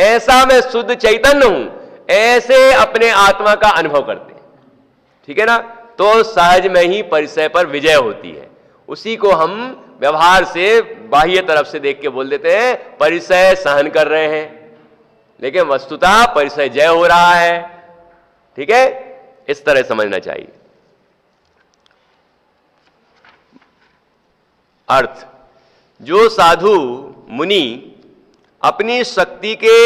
ऐसा मैं शुद्ध चैतन्य हूं, ऐसे अपने आत्मा का अनुभव करते हैं। ठीक है ना, तो सहज में ही परिसय पर विजय होती है। उसी को हम व्यवहार से बाह्य तरफ से देख के बोल देते हैं परिसय सहन कर रहे हैं, लेकिन वस्तुतः परिसय जय हो रहा है। ठीक है, इस तरह समझना चाहिए। अर्थ, जो साधु मुनि अपनी शक्ति के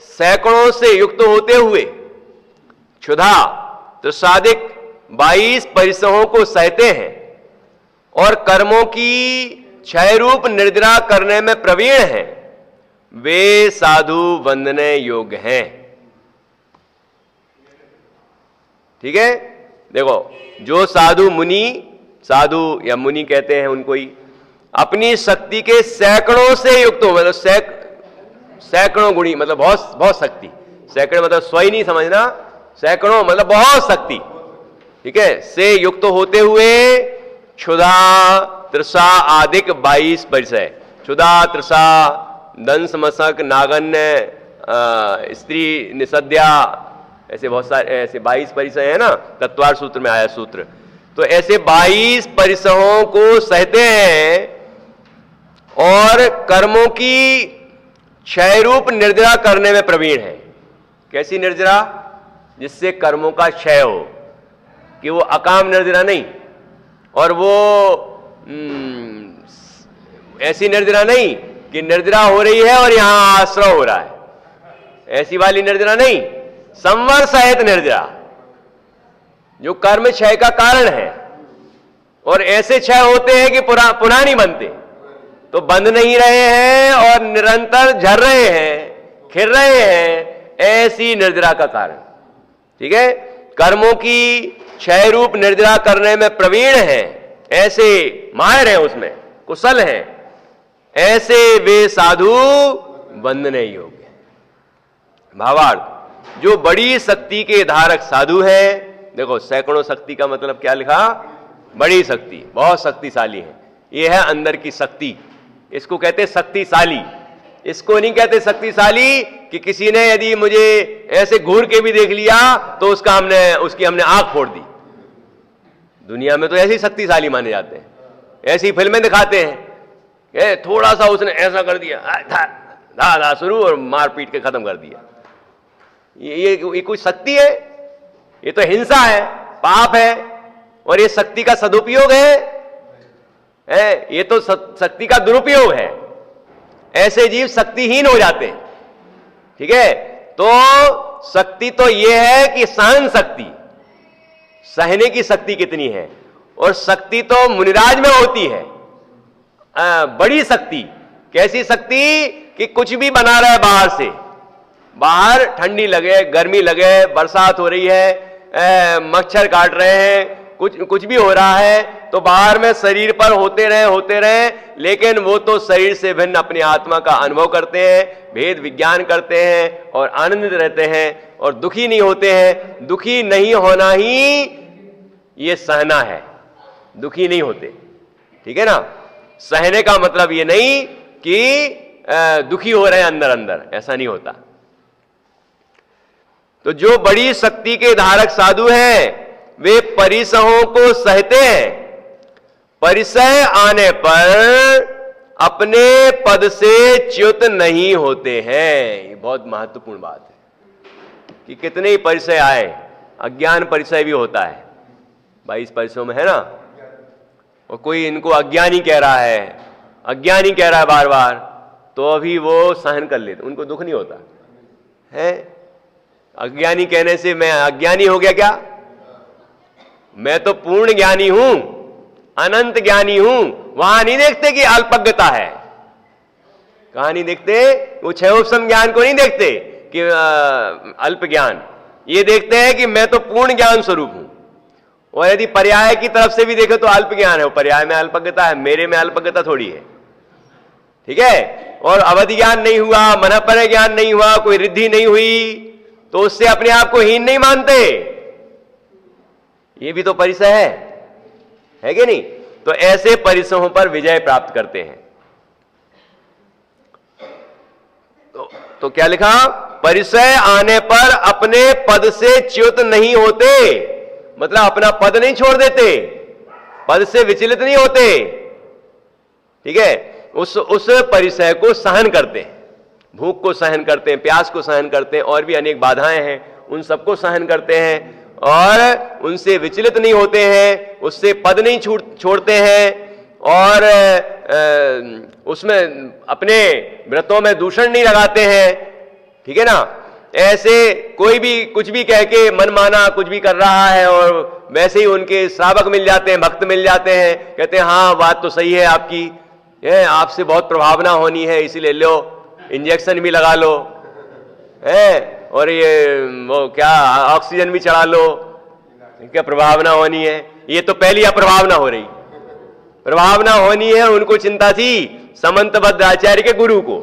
सैकड़ों से युक्त होते हुए क्षुधा त्रसादिक 22 परिसहों को सहते हैं और कर्मों की क्षय रूप निर्जरा करने में प्रवीण हैं, वे साधु वंदने योग्य हैं। ठीक है, देखो, जो साधु मुनि, साधु या मुनि कहते हैं उनको ही, अपनी शक्ति के सैकड़ों से युक्त हो, मतलब सैकड़ों गुणी, मतलब बहुत बहुत शक्ति, सैकड़े मतलब 100 ही नहीं समझना, सैकड़ों मतलब बहुत शक्ति, ठीक है, से युक्त होते हुए क्षुधा तृषा आदिक 22 परिसय, क्षुधा तृषा दंश मशक नागन्य स्त्री निषद्या, ऐसे बहुत सारे ऐसे 22 परिसय है ना, तत्वार सूत्र में आया सूत्र। तो ऐसे 22 परिसहों को सहते हैं और कर्मों की क्षय रूप निर्जरा करने में प्रवीण है। कैसी निर्जरा? जिससे कर्मों का क्षय हो, कि वो अकाम निर्जरा नहीं, और वो ऐसी निर्जरा नहीं कि निर्जरा हो रही है और यहां आश्रय हो रहा है, ऐसी वाली निर्जरा नहीं, संवर सहित निर्जरा, जो कर्म क्षय का कारण है। और ऐसे क्षय होते हैं कि पुनः नहीं बनते, तो बंध नहीं रहे हैं और निरंतर झर रहे हैं, खिल रहे हैं, ऐसी निर्जरा का कारण। ठीक है, कर्मों की क्षय रूप निर्जरा करने में प्रवीण है, ऐसे माहिर हैं, उसमें कुशल हैं, ऐसे वे साधु वंदने योग्य। भावार्थ, जो बड़ी शक्ति के धारक साधु हैं, देखो सैकड़ों शक्ति का मतलब क्या लिखा? बड़ी शक्ति, बहुत शक्तिशाली है, ये है अंदर की शक्ति, इसको कहते शक्तिशाली। इसको नहीं कहते शक्तिशाली कि किसी ने यदि मुझे ऐसे घूर के भी देख लिया तो उसकी हमने आंख फोड़ दी। दुनिया में तो ऐसे ही शक्तिशाली माने जाते हैं, ऐसी फिल्में दिखाते हैं, थोड़ा सा उसने ऐसा कर दिया, धा शुरू, और मार पीट के खत्म कर दिया। ये कोई शक्ति है? ये तो हिंसा है, पाप है, और ये शक्ति का सदुपयोग है, ये तो शक्ति का दुरुपयोग है। ऐसे जीव शक्तिहीन हो जाते हैं। ठीक है, तो शक्ति तो ये है कि सहन शक्ति, सहने की शक्ति कितनी है, और शक्ति तो मुनिराज में होती है, बड़ी शक्ति। कैसी शक्ति? कि कुछ भी बना रहा है बाहर से, बाहर ठंडी लगे, गर्मी लगे, बरसात हो रही है, मच्छर काट रहे हैं, कुछ भी हो रहा है, तो बाहर में शरीर पर होते रहे, लेकिन वो तो शरीर से भिन्न अपनी आत्मा का अनुभव करते हैं, भेद विज्ञान करते हैं और आनंदित रहते हैं और दुखी नहीं होते हैं। दुखी नहीं होना ही ये सहना है, दुखी नहीं होते, ठीक है ना। सहने का मतलब ये नहीं कि दुखी हो रहे हैं अंदर अंदर, ऐसा नहीं होता। तो जो बड़ी शक्ति के धारक साधु हैं वे परिसहों को सहते हैं, परिसह आने पर अपने पद से च्युत नहीं होते हैं। ये बहुत महत्वपूर्ण बात है कि कितने ही परिसय आए, अज्ञान परिसय भी होता है 22 परिसयों में, है ना। और कोई इनको अज्ञानी कह रहा है बार बार, तो अभी वो सहन कर लेते, उनको दुख नहीं होता है। अज्ञानी कहने से मैं अज्ञानी हो गया क्या? मैं तो पूर्ण ज्ञानी हूं, अनंत ज्ञानी हूं। वहां नहीं देखते कि अल्पज्ञता है, कहां नहीं देखते? वो क्षयोपशम ज्ञान को नहीं देखते कि अल्प ज्ञान, ये देखते हैं कि मैं तो पूर्ण ज्ञान स्वरूप हूं। और यदि पर्याय की तरफ से भी देखे तो अल्प ज्ञान है, वो पर्याय में अल्पज्ञता है, मेरे में अल्पज्ञता थोड़ी है, ठीक है। और अवधि ज्ञान नहीं हुआ, मनःपर ज्ञान नहीं हुआ, कोई रिद्धि नहीं हुई, तो उससे अपने आप को हीन नहीं मानते। ये भी तो परिसह है कि नहीं? तो ऐसे परिसहों पर विजय प्राप्त करते हैं। तो क्या लिखा? परिसह आने पर अपने पद से च्युत नहीं होते, मतलब अपना पद नहीं छोड़ देते, पद से विचलित नहीं होते, ठीक है। उस परिसह को सहन करते हैं, भूख को सहन करते हैं, प्यास को सहन करते हैं, और भी अनेक बाधाएं हैं, उन सबको सहन करते हैं और उनसे विचलित नहीं होते हैं, उससे पद नहीं छोड़ते हैं और उसमें अपने व्रतों में दूषण नहीं लगाते हैं, ठीक है ना। ऐसे कोई भी कुछ भी कह के मनमाना कुछ भी कर रहा है और वैसे ही उनके श्रावक मिल जाते हैं, भक्त मिल जाते हैं, कहते हैं हाँ बात तो सही है आपकी, आपसे बहुत प्रभावना होनी है, इसीलिए लो इंजेक्शन भी लगा लो, है, और ये वो क्या ऑक्सीजन भी चढ़ा लो, क्या प्रभावना होनी है। ये तो पहली अप्रभावना हो रही, प्रभावना होनी है। उनको चिंता थी समंतबद्ध आचार्य के गुरु को,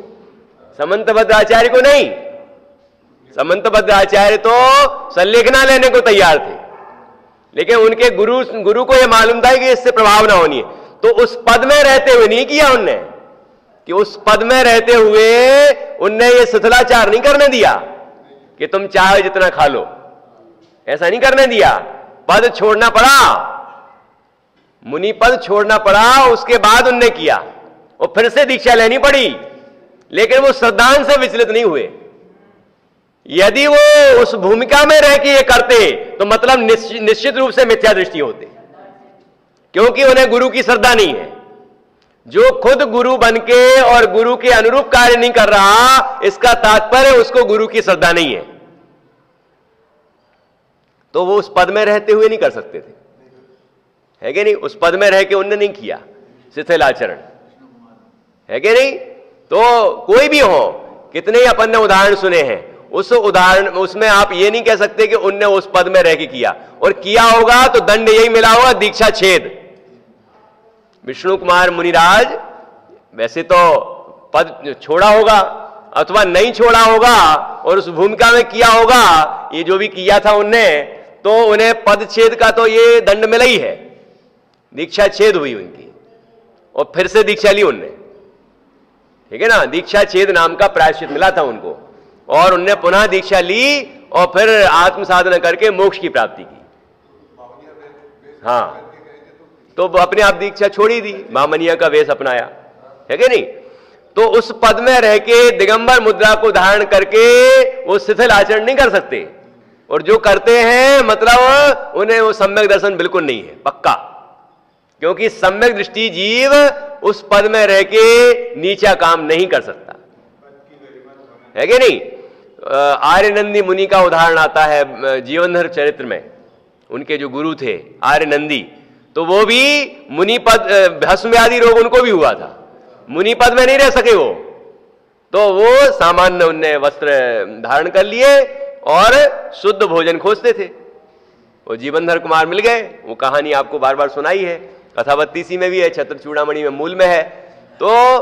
समंतबद्ध आचार्य को नहीं। समंतबद्ध आचार्य तो संलेखना लेने को तैयार थे, लेकिन उनके गुरु को यह मालूम था कि इससे प्रभावना होनी है, तो उस पद में रहते हुए नहीं किया उनने, कि उस पद में रहते हुए उनने ये शिथिलाचार नहीं करने दिया कि तुम चाहे जितना खा लो, ऐसा नहीं करने दिया। पद छोड़ना पड़ा, मुनि पद छोड़ना पड़ा, उसके बाद उनने किया और फिर से दीक्षा लेनी पड़ी, लेकिन वो श्रद्धांत से विचलित नहीं हुए। यदि वो उस भूमिका में रह के ये करते तो मतलब निश्चित रूप से मिथ्या दृष्टि होते, क्योंकि उन्हें गुरु की श्रद्धा नहीं है। जो खुद गुरु बनके और गुरु के अनुरूप कार्य नहीं कर रहा, इसका तात्पर्य उसको गुरु की श्रद्धा नहीं है, तो वो उस पद में रहते हुए नहीं कर सकते थे, है कि नहीं। उस पद में रह के उनने नहीं किया शिथिल आचरण, है कि नहीं। तो कोई भी हो, कितने ही अपन ने उदाहरण सुने हैं, उस उदाहरण उसमें आप ये नहीं कह सकते कि उनने उस पद में रह के किया, और किया होगा तो दंड यही मिला होगा, दीक्षा छेद। विष्णु कुमार मुनिराज वैसे तो पद छोड़ा होगा अथवा नहीं छोड़ा होगा और उस भूमिका में किया होगा, ये जो भी किया था उनने, तो उन्हें पद छेद का तो ये दंड मिला ही है, दीक्षा छेद हुई उनकी और फिर से दीक्षा ली उनने, ठीक है ना। दीक्षा छेद नाम का प्रायश्चित मिला था उनको और उनने पुनः दीक्षा ली और फिर आत्म साधना करके मोक्ष की प्राप्ति की। हाँ, तो अपने आप दीक्षा छोड़ी दी, महामनिया का वेश अपनाया, है कि नहीं। तो उस पद में रह के दिगंबर मुद्रा को धारण करके वो शिथिल आचरण नहीं कर सकते, और जो करते हैं मतलब उन्हें वो सम्यक दर्शन बिल्कुल नहीं है, पक्का, क्योंकि सम्यक दृष्टि जीव उस पद में रह के नीचा काम नहीं कर सकता, है कि नहीं। आर्यनंदी मुनि का उदाहरण आता है जीवनधर चरित्र में, उनके जो गुरु थे आर्यनंदी, तो वो भी मुनि पद, भस्म आदि रोग उनको भी हुआ था, मुनि पद में नहीं रह सके तो वो सामान्य उनने वस्त्र धारण कर लिए और शुद्ध भोजन खोजते थे। वो जीवनधर कुमार मिल गए। वो कहानी आपको बार बार सुनाई है, कथा 32 में भी है, छत्र चूड़ामणि में मूल में है। तो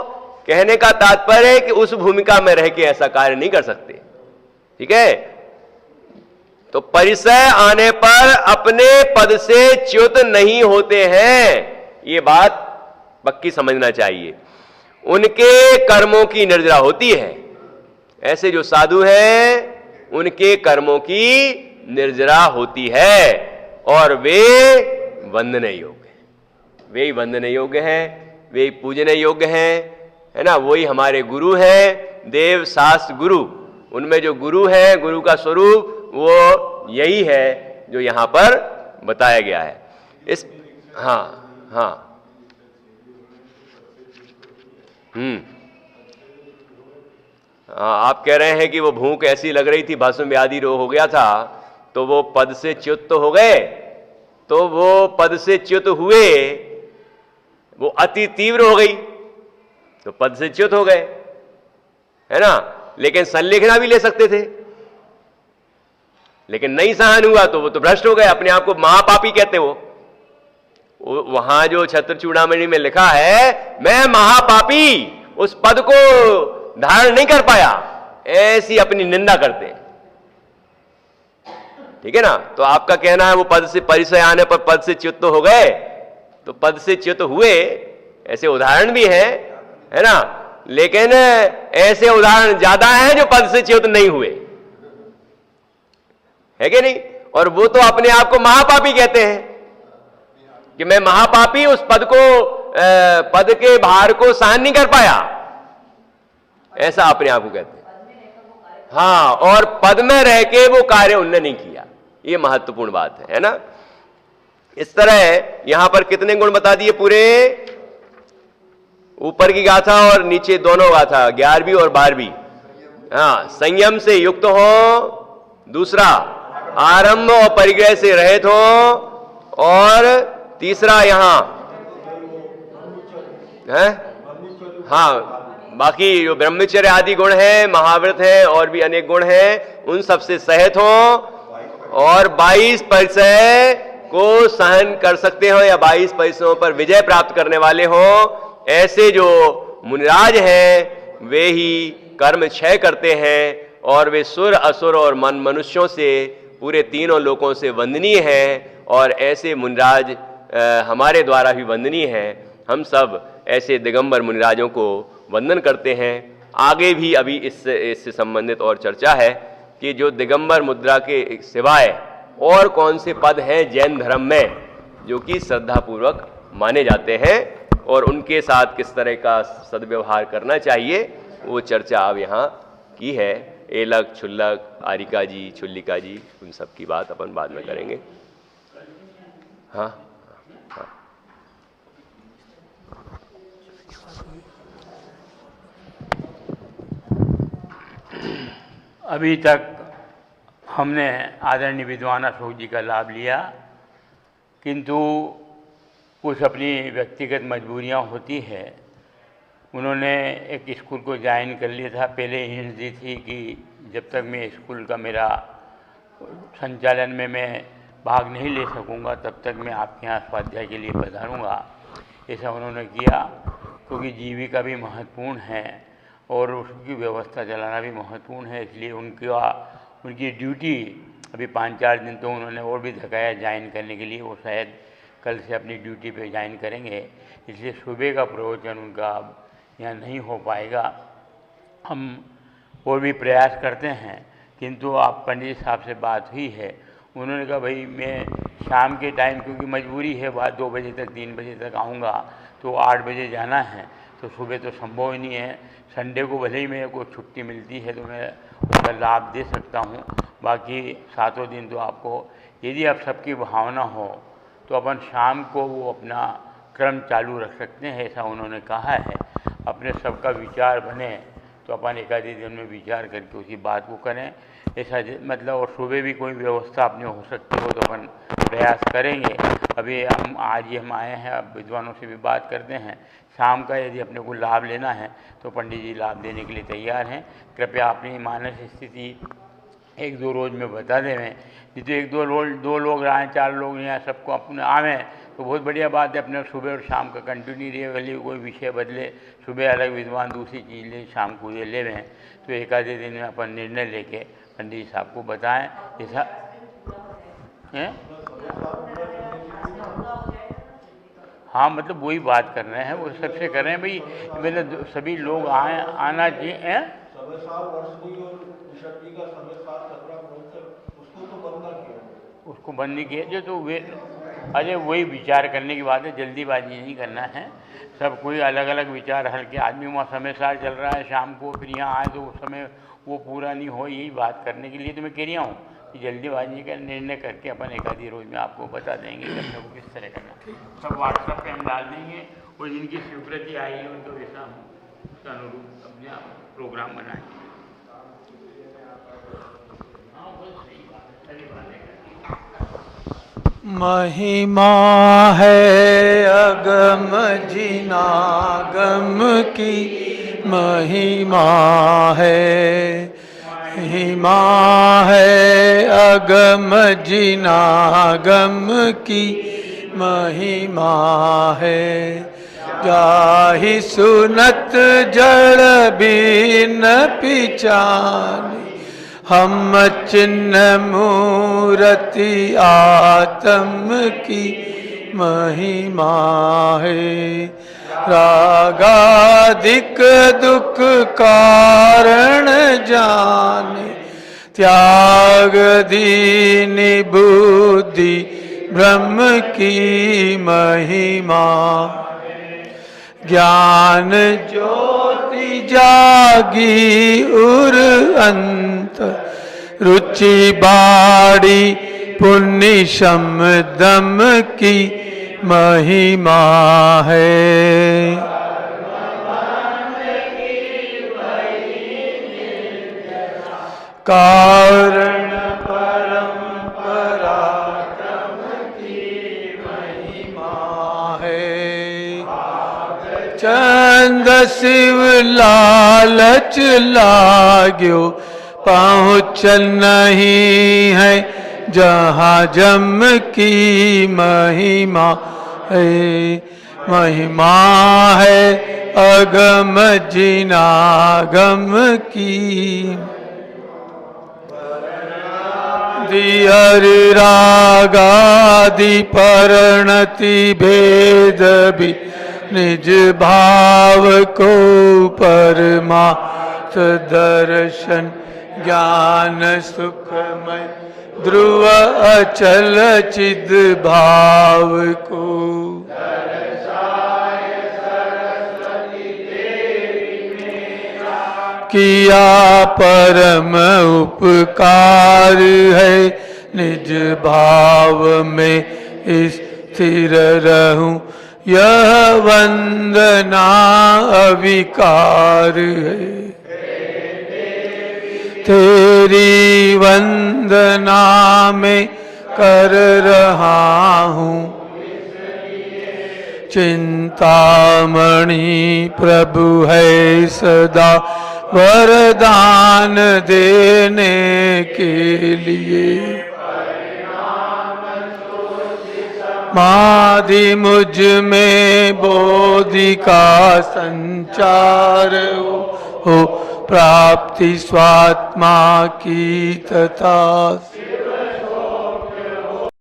कहने का तात्पर्य है कि उस भूमिका में रह के ऐसा कार्य नहीं कर सकते। ठीक है, तो परिचय आने पर अपने पद से च्युत नहीं होते हैं, ये बात पक्की समझना चाहिए। उनके कर्मों की निर्जरा होती है। ऐसे जो साधु हैं उनके कर्मों की निर्जरा होती है और वे वंदनीय योग्य हैं। वे ही वंदनीय योग्य हैं, वे ही पूजनीय योग्य हैं, है ना। वही हमारे गुरु हैं, देव शास्त्र गुरु। उनमें जो गुरु है, गुरु का स्वरूप वो यही है जो यहां पर बताया गया है। इस हाँ आप कह रहे हैं कि वो भूख ऐसी लग रही थी, भस्म व्याधि रोग हो गया था, तो वो पद से च्युत तो हो गए। तो वो पद से च्युत हुए, वो अति तीव्र हो गई तो पद से च्युत हो गए, है ना। लेकिन संलेखना भी ले सकते थे, लेकिन नहीं सहन हुआ तो वो तो भ्रष्ट हो गए, अपने आप को महापापी कहते वो। वहां जो छत्र चूड़ामणि में लिखा है, मैं महापापी उस पद को धारण नहीं कर पाया, ऐसी अपनी निंदा करते हैं। ठीक है ना। तो आपका कहना है वो पद से परिचय आने पर पद से च्युत हो गए, तो पद से च्युत हुए, ऐसे उदाहरण भी हैं, है ना। लेकिन ऐसे उदाहरण ज्यादा हैं जो पद से च्युत नहीं हुए, है कि नहीं। और वो तो अपने आप को महापापी कहते हैं कि मैं महापापी उस पद को पद के भार को सहन नहीं कर पाया, ऐसा अपने आप को कहते हैं। हाँ, और पद में रह के वो कार्य उनने नहीं किया, ये महत्वपूर्ण बात है ना। इस तरह यहां पर कितने गुण बता दिए पूरे, ऊपर की गाथा और नीचे दोनों गाथा, 11वीं और 12वीं। हाँ, संयम से युक्त हो, दूसरा आरंभ और परिग्रह से रहित हो, और तीसरा यहां है हाँ बाकी जो ब्रह्मचर्य आदि गुण हैं, महाव्रत हैं और भी अनेक गुण हैं, उन सब से सहित हो और 22 परिचय को सहन कर सकते हो या 22 परिचयों पर विजय प्राप्त करने वाले हो। ऐसे जो मुनिराज हैं वे ही कर्म क्षय करते हैं और वे सुर असुर और मनुष्यों से पूरे तीनों लोकों से वंदनीय हैं, और ऐसे मुनिराज हमारे द्वारा भी वंदनीय हैं। हम सब ऐसे दिगंबर मुनिराजों को वंदन करते हैं। आगे भी अभी इससे संबंधित और चर्चा है कि जो दिगंबर मुद्रा के सिवाय और कौन से पद हैं जैन धर्म में जो कि श्रद्धापूर्वक माने जाते हैं, और उनके साथ किस तरह का सद्व्यवहार करना चाहिए, वो चर्चा अब यहाँ की है। एलक, छुल्लक, आरिका जी, छुल्लिका जी, उन सब की बात अपन बाद में करेंगे। हाँ, अभी तक हमने आदरणीय विद्वान अशोक जी का लाभ लिया, किंतु कुछ अपनी व्यक्तिगत मजबूरियां होती है। उन्होंने एक स्कूल को ज्वाइन कर लिया था, पहले हिंट दी थी कि जब तक मैं स्कूल का मेरा संचालन में मैं भाग नहीं ले सकूंगा तब तक मैं आपके यहाँ स्वाध्याय के लिए पधारूंगा। ऐसा उन्होंने किया क्योंकि जीविका भी महत्वपूर्ण है और उसकी व्यवस्था चलाना भी महत्वपूर्ण है, इसलिए उनकी ड्यूटी अभी 5-4 दिन तो उन्होंने और भी धकाया ज्वाइन करने के लिए। वो शायद कल से अपनी ड्यूटी पे ज्वाइन करेंगे, इसलिए सुबह का प्रवचन उनका यहाँ नहीं हो पाएगा। हम और भी प्रयास करते हैं, किंतु आप पंडित साहब से बात हुई है, उन्होंने कहा भाई मैं शाम के टाइम क्योंकि मजबूरी है, बात 2 बजे तक 3 बजे तक आऊँगा, तो 8 बजे जाना है, तो सुबह तो संभव ही नहीं है। संडे को भले ही मेरे को छुट्टी मिलती है तो मैं उसका लाभ दे सकता हूँ, बाकी 7 दिन तो आपको, यदि आप सबकी भावना हो तो अपन शाम को वो अपना क्रम चालू रख सकते हैं, ऐसा उन्होंने कहा है। अपने सबका विचार बने तो अपन 1-आधे दिन में विचार करके उसी बात को करें, ऐसा मतलब। और सुबह भी कोई व्यवस्था अपने हो सकती हो तो अपन प्रयास करेंगे। अभी हम आए हैं, अब विद्वानों से भी बात करते हैं। शाम का यदि अपने को लाभ लेना है तो पंडित जी लाभ देने के लिए तैयार हैं। कृपया अपनी मानस स्थिति 1-2 रोज में बता दें। नहीं तो 1-2 लोग आए, 4 लोग यहाँ सबको अपने आवें तो बहुत बढ़िया बात है। अपने सुबह और शाम का कंटिन्यू रहे, भले कोई विषय बदले, सुबह अलग विद्वान दूसरी चीज़ ले, शाम को ये ले लें, तो एक आधे दिन में अपन निर्णय लेके पंडित जी साहब को बताएं। ऐसा हैं? हाँ, मतलब वही बात कर रहे हैं, वो सबसे कर रहे हैं भाई, मतलब सभी लोग आना चाहिए। उसको बंद नहीं किया जो, तो वे अरे वही विचार करने की बात है, जल्दीबाजी नहीं करना है। सब कोई अलग अलग विचार हल्के, आदमी वहाँ समय सार चल रहा है, शाम को फिर यहाँ आए तो उस समय वो पूरा नहीं हो, यही बात करने के लिए तो मैं कह रहा हूँ कि जल्दीबाजी का निर्णय करके अपन एक आधी रोज में आपको बता देंगे कि अपने को किस तरह करना। सब व्हाट्सएप पे हम डाल देंगे और जिनकी स्वीकृति आई है उनको वैसा हम उसके अनुरूप अपने प्रोग्राम बनाएंगे। महिमा है अगम जिनागम की, महिमा है, महिमा है अगम जिनागम की, महिमा है। जाहि सुनत जड़ बिन पिचानी, हम चिन्ह मूर्ति आत्म की, महिमा है। रागादिक दुख कारण जाने, त्याग दीनी बुद्धि ब्रह्म की, महिमा। ज्ञान ज्योति जागी उर अंत, रुचि बाड़ी पुण्य शम दम की, महिमा है। कारण परंपरा की, महिमा है। चंद शिव लालच लाग्यो, पहुँच नहीं है जहाँ जम की, महिमा है। महिमा है अगम जिनागम की, दियर रागादि परिणति भेद भी निज भाव को परमार्थ दर्शन, ज्ञान सुखमय ध्रुव अचल चिद भाव को। किया परम उपकार है, निज भाव में स्थिर रहूं, यह वंदना अविकार है। तेरी वंदना में कर रहा हूँ, चिंतामणि प्रभु है सदा वरदान देने के लिए। मादि मुझ में बोधि का संचार हो, प्राप्ति स्वात्मा की तथा